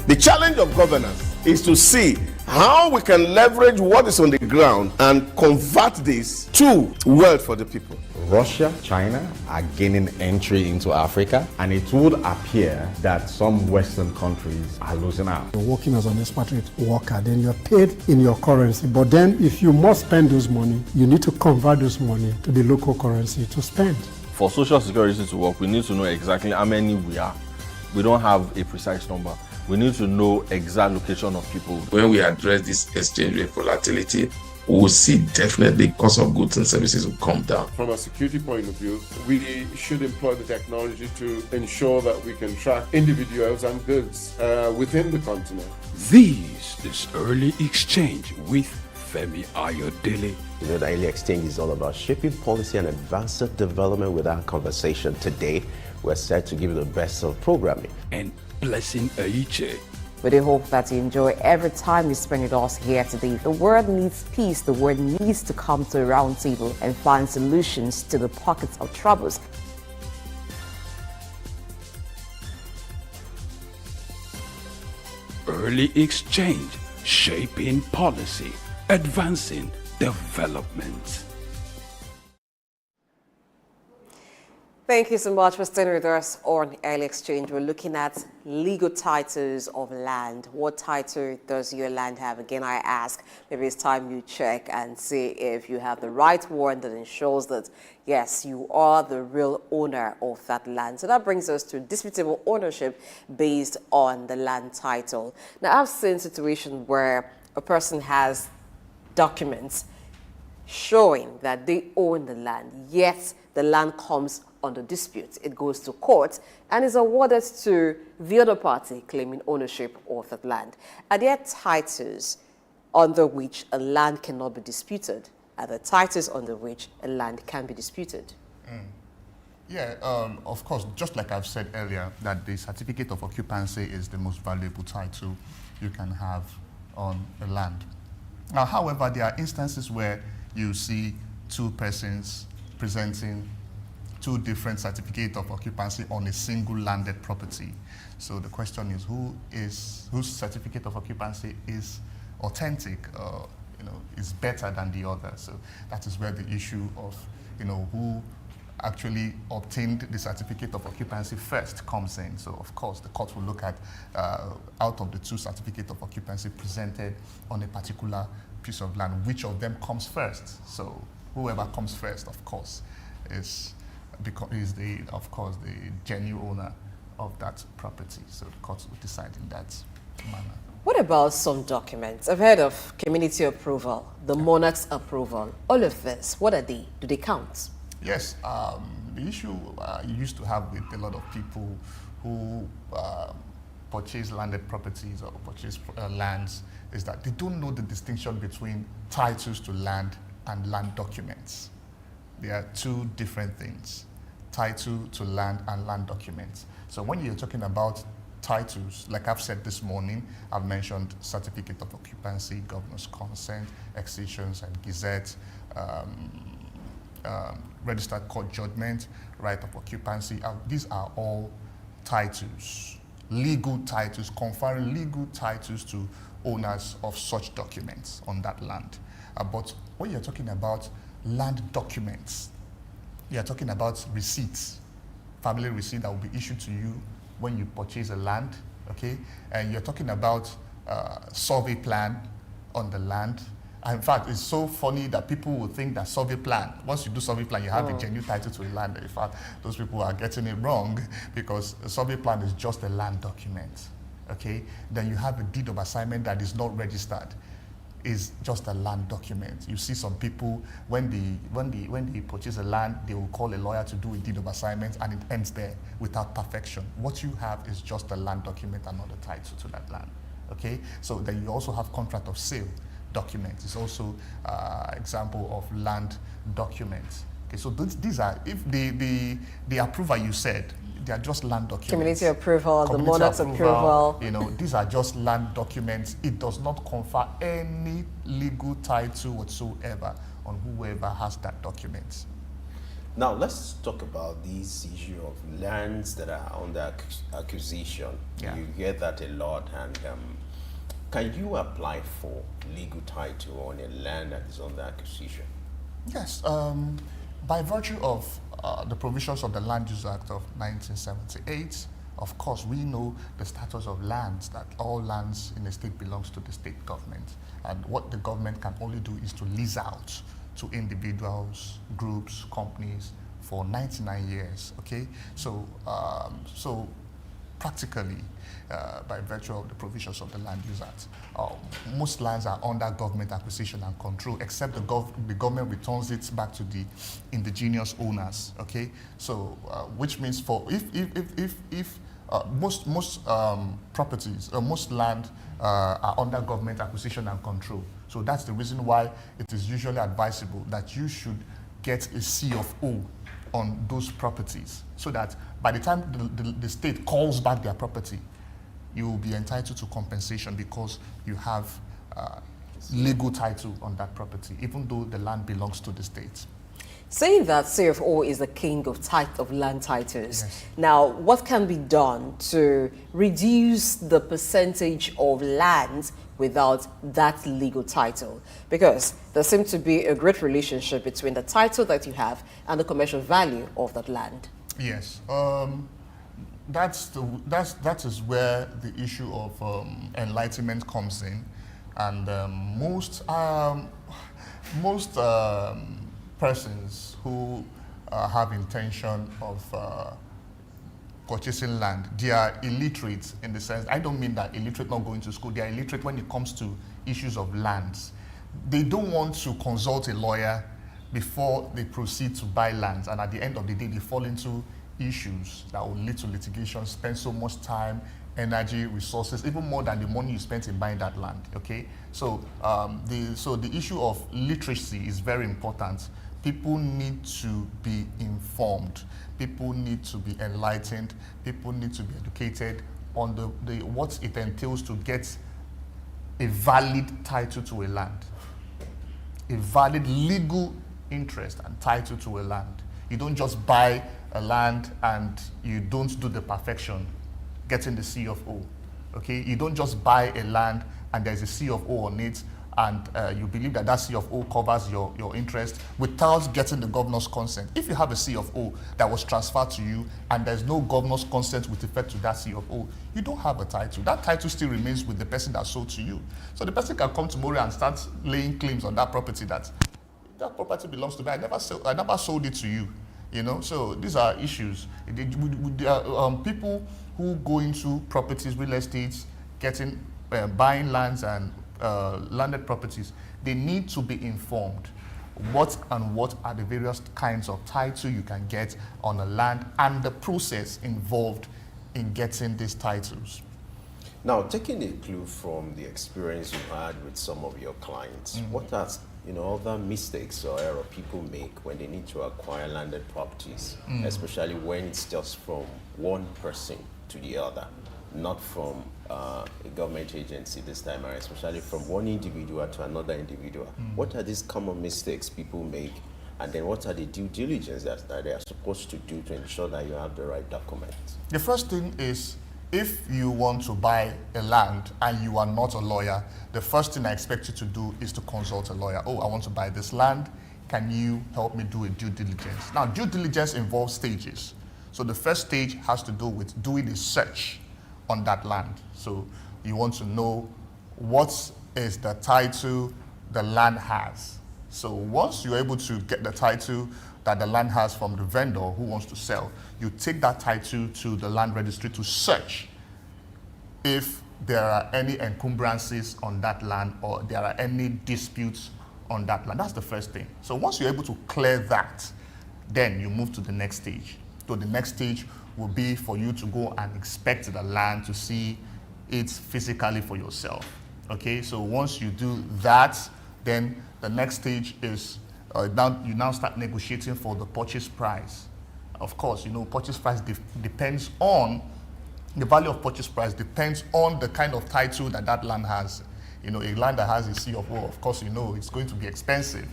The challenge of governance is to see how we can leverage what is on the ground and convert this to wealth for the people. Russia, China are gaining entry into Africa, and it would appear that some Western countries are losing out. You're working as an expatriate worker, then you're paid in your currency. But then if you must spend those money, you need to convert those money to the local currency to spend. For Social Security to work, we need to know exactly how many we are. We don't have a precise number. We need to know exact location of people. When we address this exchange rate volatility, we will see definitely cost of goods and services will come down. From a security point of view, we should employ the technology to ensure that we can track individuals and goods within the continent. This is Early Exchange with Femi Ayodele. You know, the Early Exchange is all about shaping policy and advancing development. With our conversation today, we're set to give you the best of programming. And Blessing Aiche. We do hope that you enjoy every time you spend with us here today. The world needs peace. The world needs to come to a round table and find solutions to the pockets of troubles. Early Exchange, shaping policy, advancing development. Thank you so much for staying with us on Early Exchange. We're looking at legal titles of land. What title does your land have? Again, I ask, maybe it's time you check and see if you have the right one that ensures that, yes, you are the real owner of that land. So that brings us to disputable ownership based on the land title. Now, I've seen situations where a person has documents showing that they own the land, yet the land comes under dispute. It goes to court and is awarded to the other party claiming ownership of that land. Are there titles under which a land cannot be disputed? Are there titles under which a land can be disputed? Yeah, of course, just like I've said earlier, that the certificate of occupancy is the most valuable title you can have on a land. Now, however, there are instances where you see two persons presenting two different certificates of occupancy on a single landed property. So the question is, whose certificate of occupancy is authentic, is better than the other? So that is where the issue of, who actually obtained the certificate of occupancy first comes in. So of course, the court will look at, out of the two certificates of occupancy presented on a particular piece of land, which of them comes first. So whoever comes first, of course, is the genuine owner of that property. So the courts will decide in that manner. What about some documents? I've heard of community approval, the monarch's approval. All of this, what are they? Do they count? Yes. The issue you used to have with a lot of people who purchase landed properties or purchase lands is that they don't know the distinction between titles to land and land documents. They are two different things, title to land and land documents. So when you're talking about titles, like I've said this morning, I've mentioned certificate of occupancy, governor's consent, excisions and gazette, registered court judgment, right of occupancy. These are all titles, legal titles, conferring legal titles to owners of such documents on that land. But when you're talking about land documents, you're talking about receipts, family receipt that will be issued to you when you purchase a land, okay? And you're talking about survey plan on the land. In fact, it's so funny that people will think that survey plan, once you do survey plan, you have a genuine title to a land. In fact, those people are getting it wrong because a survey plan is just a land document, okay? Then you have a deed of assignment that is not registered, is just a land document. You see some people, when they purchase a land, they will call a lawyer to do a deed of assignment and it ends there without perfection. What you have is just a land document and not a title to that land, okay? So then you also have contract of sale documents. It's also example of land documents. Okay, so these are, if the approval you said, they are just land documents. Community approval, the monarch's approval. These are just land documents. It does not confer any legal title whatsoever on whoever has that document. Now, let's talk about this issue of lands that are under acquisition. Yeah. You hear that a lot. And can you apply for legal title on a land that is under acquisition? Yes. By virtue of the provisions of the Land Use Act of 1978, of course, we know the status of lands, that all lands in the state belongs to the state government. And what the government can only do is to lease out to individuals, groups, companies for 99 years, okay? So, practically, by virtue of the provisions of the Land Use Act, most lands are under government acquisition and control, except the government returns it back to the indigenous owners. Okay, so which means for if most properties, most land are under government acquisition and control. So that's the reason why it is usually advisable that you should get a C of O on those properties, so that by the time the state calls back their property, you will be entitled to compensation because you have legal title on that property, even though the land belongs to the state. Saying that CFO is the king of land titles, yes. Now what can be done to reduce the percentage of land without that legal title? Because there seems to be a great relationship between the title that you have and the commercial value of that land. Yes. That is where the issue of enlightenment comes in, and most persons who have intention of purchasing land, they are illiterate in the sense, I don't mean that illiterate not going to school, they are illiterate when it comes to issues of lands. They don't want to consult a lawyer before they proceed to buy lands, and at the end of the day they fall into issues that will lead to litigation, spend so much time, energy, resources, even more than the money you spent in buying that land. Okay, so the issue of literacy is very important. People need to be informed. People need to be enlightened. People need to be educated on what it entails to get a valid title to a land, a valid legal interest and title to a land. You don't just buy a land and you don't do the perfection, getting the C of O. Okay, you don't just buy a land and there's a C of O on it and you believe that C of O covers your interest without getting the governor's consent. If you have a C of O that was transferred to you and there's no governor's consent with respect to that C of O, you don't have a title. That title still remains with the person that sold to you. So the person can come tomorrow and start laying claims on that property that property belongs to me. I never sold it to you. You know, so these are issues. People who go into properties, real estate, buying lands and landed properties, they need to be informed what are the various kinds of title you can get on a land and the process involved in getting these titles. Now, taking a clue from the experience you've had with some of your clients, what are other mistakes or error people make when they need to acquire landed properties, especially when it's just from one person to the other, not from a government agency this time around, especially from one individual to another individual? What are these common mistakes people make, and then what are the due diligence that they are supposed to do to ensure that you have the right documents? The first thing is, if you want to buy a land and you are not a lawyer, the first thing I expect you to do is to consult a lawyer. Oh, I want to buy this land. Can you help me do a due diligence? Now, due diligence involves stages. So the first stage has to do with doing a search on that land. So you want to know what is the title the land has. So once you're able to get the title that the land has from the vendor who wants to sell, you take that title to the land registry to search if there are any encumbrances on that land or there are any disputes on that land. That's the first thing. So once you're able to clear that, then you move to the next stage. So the next stage will be for you to go and inspect the land to see it physically for yourself. Okay, so once you do that, then the next stage is you now start negotiating for the purchase price. Of course, purchase price depends on, the value of purchase price depends on the kind of title that land has. A land that has a C of O, of course, it's going to be expensive,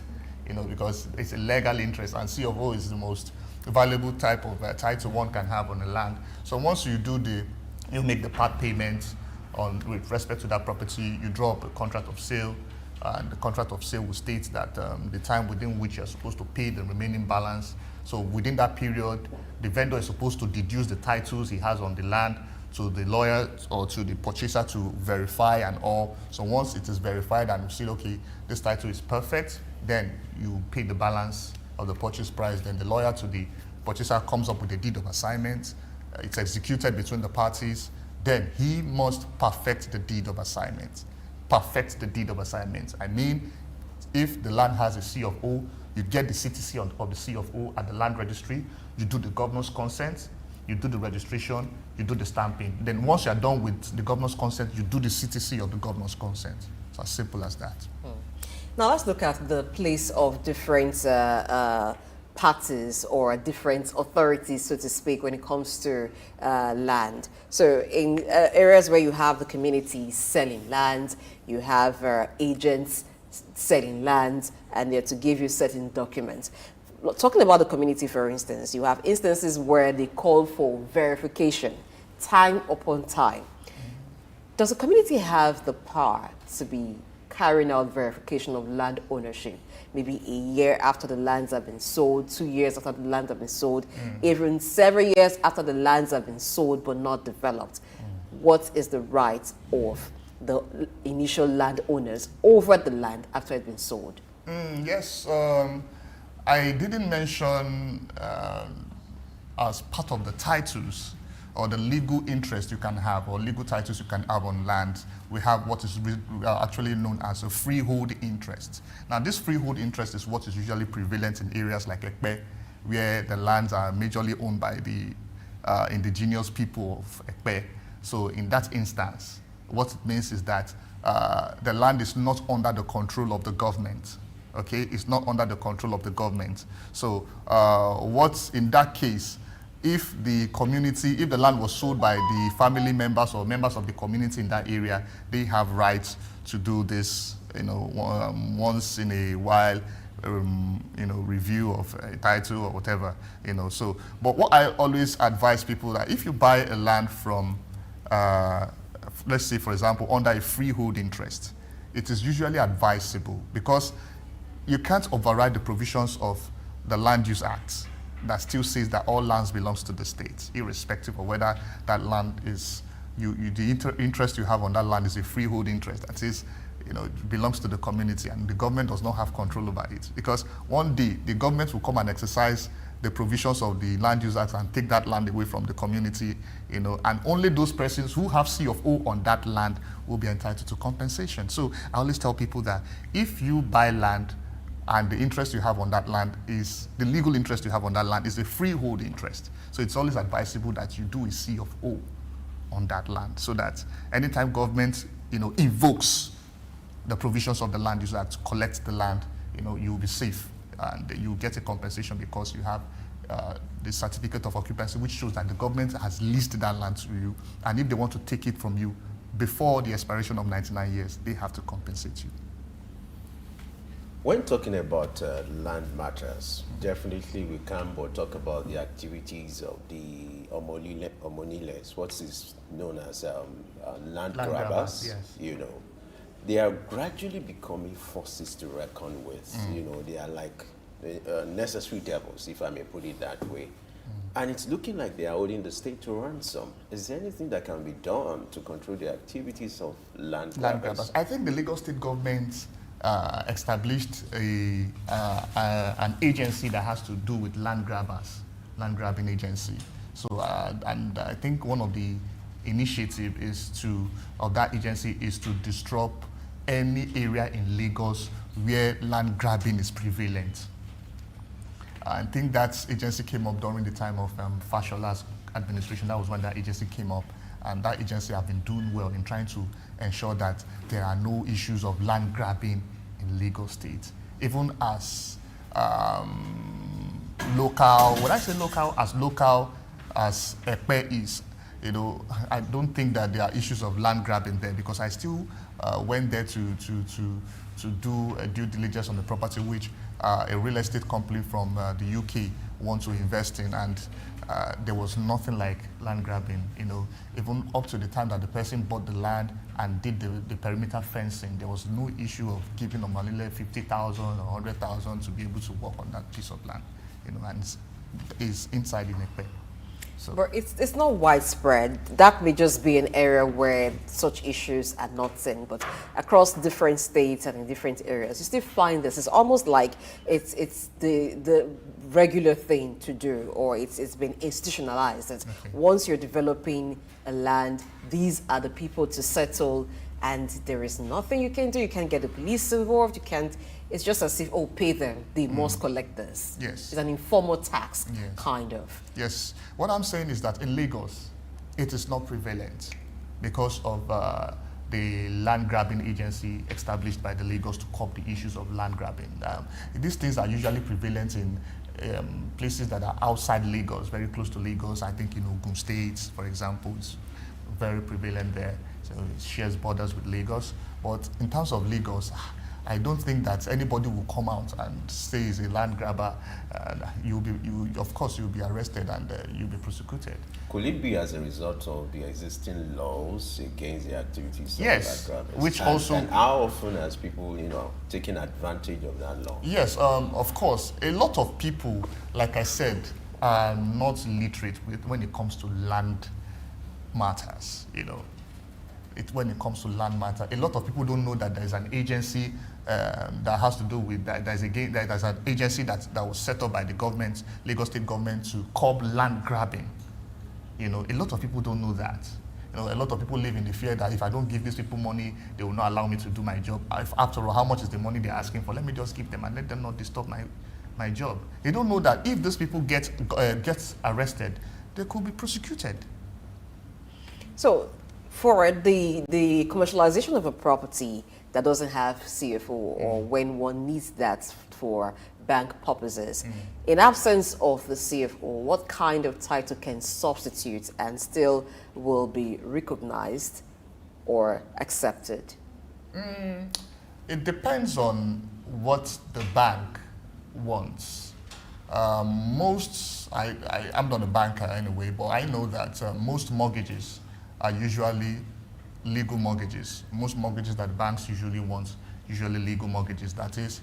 because it's a legal interest, and C of O is the most valuable type of title one can have on a land. So once you make the part payment with respect to that property, you draw up a contract of sale, and the contract of sale will state that the time within which you're supposed to pay the remaining balance. So within that period, the vendor is supposed to deduce the titles he has on the land to the lawyer or to the purchaser to verify and all. So once it is verified and you see, okay, this title is perfect, then you pay the balance of the purchase price. Then the lawyer to the purchaser comes up with a deed of assignment. It's executed between the parties. Then he must perfect the deed of assignment. Perfect the deed of assignment. I mean, if the land has a C of O, you get the CTC of the C of O at the land registry, you do the governor's consent, you do the registration, you do the stamping. Then once you're done with the governor's consent, you do the CTC of the governor's consent. It's as simple as that. Now let's look at the place of different parties or different authorities, so to speak, when it comes to land. So in areas where you have the community selling land, you have agents selling land, and they're to give you certain documents. Talking about the community, for instance, you have instances where they call for verification, time upon time. Does the community have the power to be carrying out verification of land ownership, maybe a year after the lands have been sold, 2 years after the lands have been sold, even several years after the lands have been sold but not developed. What is the right of the initial landowners over the land after it's been sold? Yes, I didn't mention as part of the titles or the legal interest you can have or legal titles you can have on land, we have what is actually known as a freehold interest. Now this freehold interest is what is usually prevalent in areas like Ekpe, where the lands are majorly owned by the indigenous people of Ekpe. So in that instance, what it means is that the land is not under the control of the government. Okay, it's not under the control of the government. So what's in that case, if the community, if the land was sold by the family members or members of the community in that area, they have rights to do this, once in a while, review of a title or whatever, So, but what I always advise people that if you buy a land from, let's say, for example, under a freehold interest, it is usually advisable because you can't override the provisions of the Land Use Act that still says that all lands belongs to the state, irrespective of whether that land is, the interest you have on that land is a freehold interest. That is, it belongs to the community and the government does not have control over it. Because one day, the government will come and exercise the provisions of the Land Use Act and take that land away from the community, and only those persons who have C of O on that land will be entitled to compensation. So I always tell people that if you buy land and the interest you have on that land is, the legal interest you have on that land is a freehold interest. So it's always advisable that you do a C of O on that land so that anytime government, invokes the provisions of the Land Use Act to collect the land, you'll be safe and you'll get a compensation because you have the certificate of occupancy which shows that the government has leased that land to you, and if they want to take it from you before the expiration of 99 years, they have to compensate you. When talking about land matters, definitely we can't but talk about the activities of the Omoniles, what is known as land grabbers. Yes. They are gradually becoming forces to reckon with. They are like necessary devils, if I may put it that way. And it's looking like they are holding the state to ransom. Is there anything that can be done to control the activities of land grabbers? I think the Lagos state government established an agency that has to do with land grabbing agency. So, and I think one of the initiatives of that agency is to disrupt any area in Lagos where land grabbing is prevalent. I think that agency came up during the time of Fashola's administration. That was when that agency came up. And that agency have been doing well in trying to ensure that there are no issues of land grabbing in Lagos State. Even as local, when I say local as Ekpe is, I don't think that there are issues of land grabbing there because I still went there to do a due diligence on the property which a real estate company from the UK wants to invest in, and there was nothing like land grabbing, even up to the time that the person bought the land and did the perimeter fencing, there was no issue of giving Omalile 50,000 or 100,000 to be able to work on that piece of land, and it's inside in Ekpe. So. But it's not widespread. That may just be an area where such issues are not seen, but across different states and in different areas, you still find this. It's almost like it's the regular thing to do, or it's been institutionalized. That once you're developing a land, these are the people to settle, and there is nothing you can do. You can't get the police involved. You can't. It's just as if, pay them, they must collect this. Yes. It's an informal tax, kind of. Yes. What I'm saying is that in Lagos, it is not prevalent because of the land grabbing agency established by the Lagos to curb the issues of land grabbing. These things are usually prevalent in places that are outside Lagos, very close to Lagos. I think in Ogun State, for example, is very prevalent there. So it shares borders with Lagos. But in terms of Lagos, I don't think that anybody will come out and say he's a land grabber. Of course, you'll be arrested and you'll be prosecuted. Could it be as a result of the existing laws against the activities of yes, land grabbers? which and how often has people, taken advantage of that law? Yes, of course. A lot of people, like I said, are not literate when it comes to land matters. When it comes to land matter, a lot of people don't know that there's an agency that has to do with that. There's an agency that was set up by the government, Lagos State government, to curb land grabbing. A lot of people don't know that. A lot of people live in the fear that if I don't give these people money, they will not allow me to do my job. After all, how much is the money they're asking for? Let me just give them and let them not disturb my job. They don't know that if these people get arrested, they could be prosecuted. So, for the commercialization of a property that doesn't have CFO, or when one needs that for bank purposes, in absence of the CFO, what kind of title can substitute and still will be recognized or accepted? It depends on what the bank wants. I'm not a banker anyway, but I know that most mortgages are usually legal mortgages. Most mortgages that banks usually want, usually legal mortgages. That is,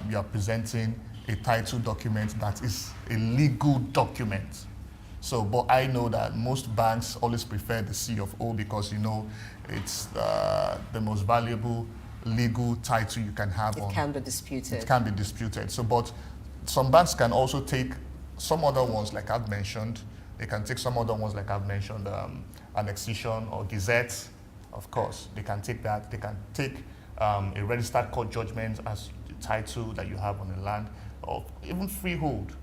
you are presenting a title document that is a legal document. So, but I know that most banks always prefer the C of O because, it's the most valuable legal title you can have. It can be disputed. It can be disputed. So, but some banks can also take some other ones, like I've mentioned. They can take some other ones, like I've mentioned, annexation or gazette. Of course, they can take that. They can take a registered court judgment as the title that you have on the land, or even freehold,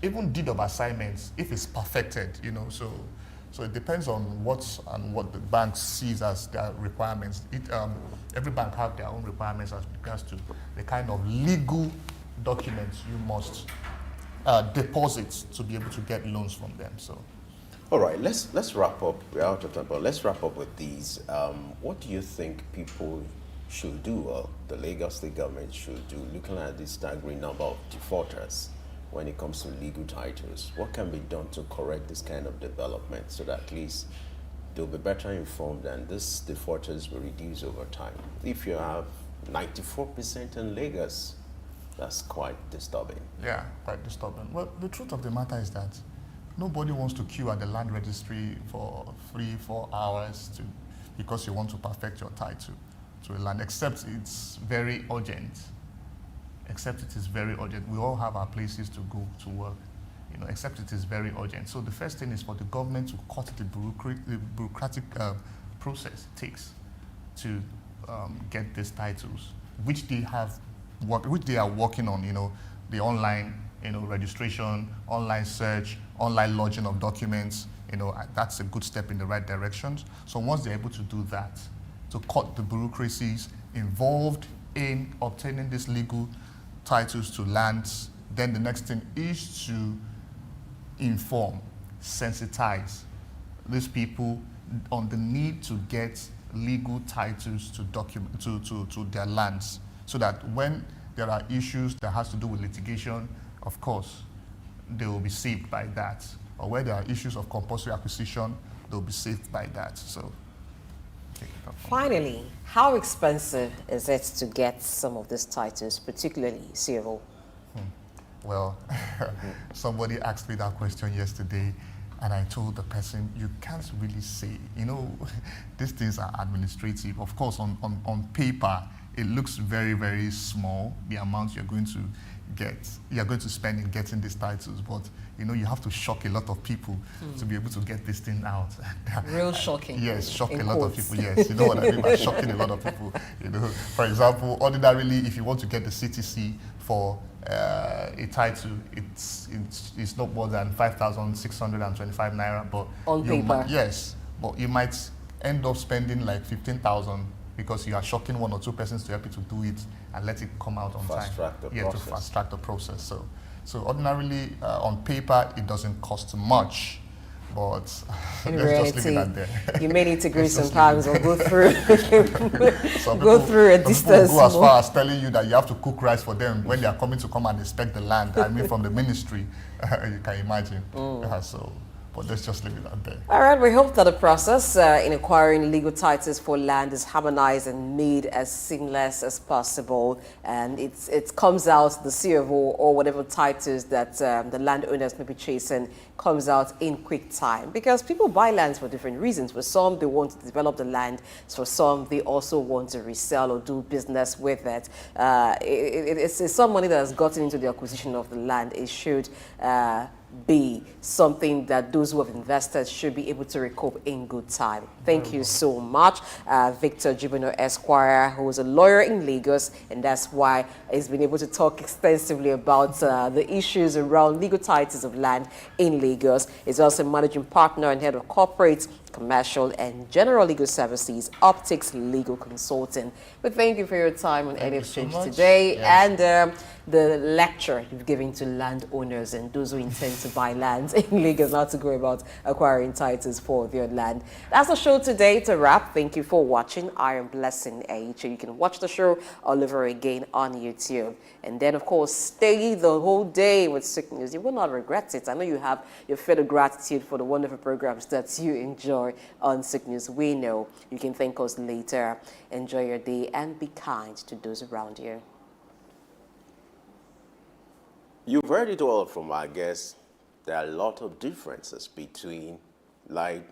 even deed of assignments, if it's perfected, So it depends on what the bank sees as their requirements. Every bank have their own requirements as regards to the kind of legal documents you must deposit to be able to get loans from them. So. All right, let's wrap up. We're out of time, but let's wrap up with these. What do you think people should do, or the Lagos State government should do, looking at this staggering number of defaulters when it comes to legal titles? What can be done to correct this kind of development so that at least they'll be better informed and these defaulters will reduce over time? If you have 94% in Lagos, that's quite disturbing. Yeah, quite disturbing. Well, the truth of the matter is that nobody wants to queue at the land registry for 3-4 hours because you want to perfect your title to a land, except it's very urgent. Except it is very urgent. We all have our places to go to work, except it is very urgent. So the first thing is for the government to cut the bureaucratic process it takes to get these titles, which they are working on, the online registration, online search, online lodging of documents, that's a good step in the right direction. So once they're able to do that, to cut the bureaucracies involved in obtaining these legal titles to lands, then the next thing is to inform, sensitize these people on the need to get legal titles to their lands, so that when there are issues that has to do with litigation, of course, they will be saved by that. Or where there are issues of compulsory acquisition, they'll be saved by that. So, finally, how expensive is it to get some of these titles, particularly CFO? Well, somebody asked me that question yesterday, and I told the person, you can't really say. These things are administrative. Of course, on paper, it looks very, very small, the amount you're going to spend in getting these titles, but you have to shock a lot of people to be able to get this thing out. Real shocking. Yes, shock a lot of people. Yes, you know what I mean by shocking a lot of people. For example, ordinarily, if you want to get the CTC for a title, it's not more than 5,625 naira. But on paper, yes, but you might end up spending like 15,000 because you are shocking one or two persons to help you to do it and let it come out on time. To fast track the process. So ordinarily, on paper, it doesn't cost much, But in let's just leave reality, it at there. you may need to grease some Let's just palms or go through go through a distance. People go as far as telling you that you have to cook rice for them when they are coming to come and inspect the land. I mean, from the ministry, you can imagine. But let's just leave it at there. All right, we hope that the process in acquiring legal titles for land is harmonized and made as seamless as possible. And it comes out, the C of O or whatever titles that the landowners may be chasing comes out in quick time. Because people buy lands for different reasons. For some, they want to develop the land. For some, they also want to resell or do business with it. It's some money that has gotten into the acquisition of the land. It should be something that those who have invested should be able to recoup in good time. Thank you so much, Victor Jibino Esquire, who is a lawyer in Lagos, and that's why he's been able to talk extensively about the issues around legal titles of land in Lagos. He's also managing partner and head of corporate, commercial, and general legal services, Optics Legal Consulting. But thank you for your time on Early Exchange today, and the lecture you've given to landowners and those who intend to buy lands in Lagos, how to go about acquiring titles for their land. That's the show today. It's a wrap. Thank you for watching. I am Blessing H. You can watch the show all over again on YouTube. And then, of course, stay the whole day with SOUQ News. You will not regret it. I know you have your further gratitude for the wonderful programs that you enjoy on SOUQ News. We know you can thank us later. Enjoy your day and be kind to those around you. You've heard it all from our guests. There are a lot of differences between, like,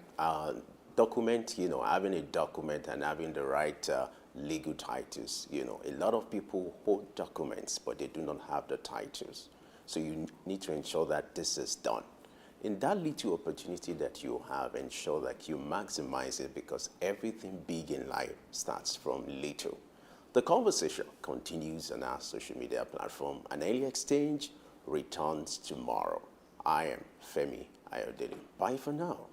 document, having a document and having the right legal titles. A lot of people hold documents, but they do not have the titles. So you need to ensure that this is done. In that little opportunity that you have, ensure that you maximize it, because everything big in life starts from little. The conversation continues on our social media platform. An Early Exchange returns tomorrow. I am Femi Ayodele. Bye for now.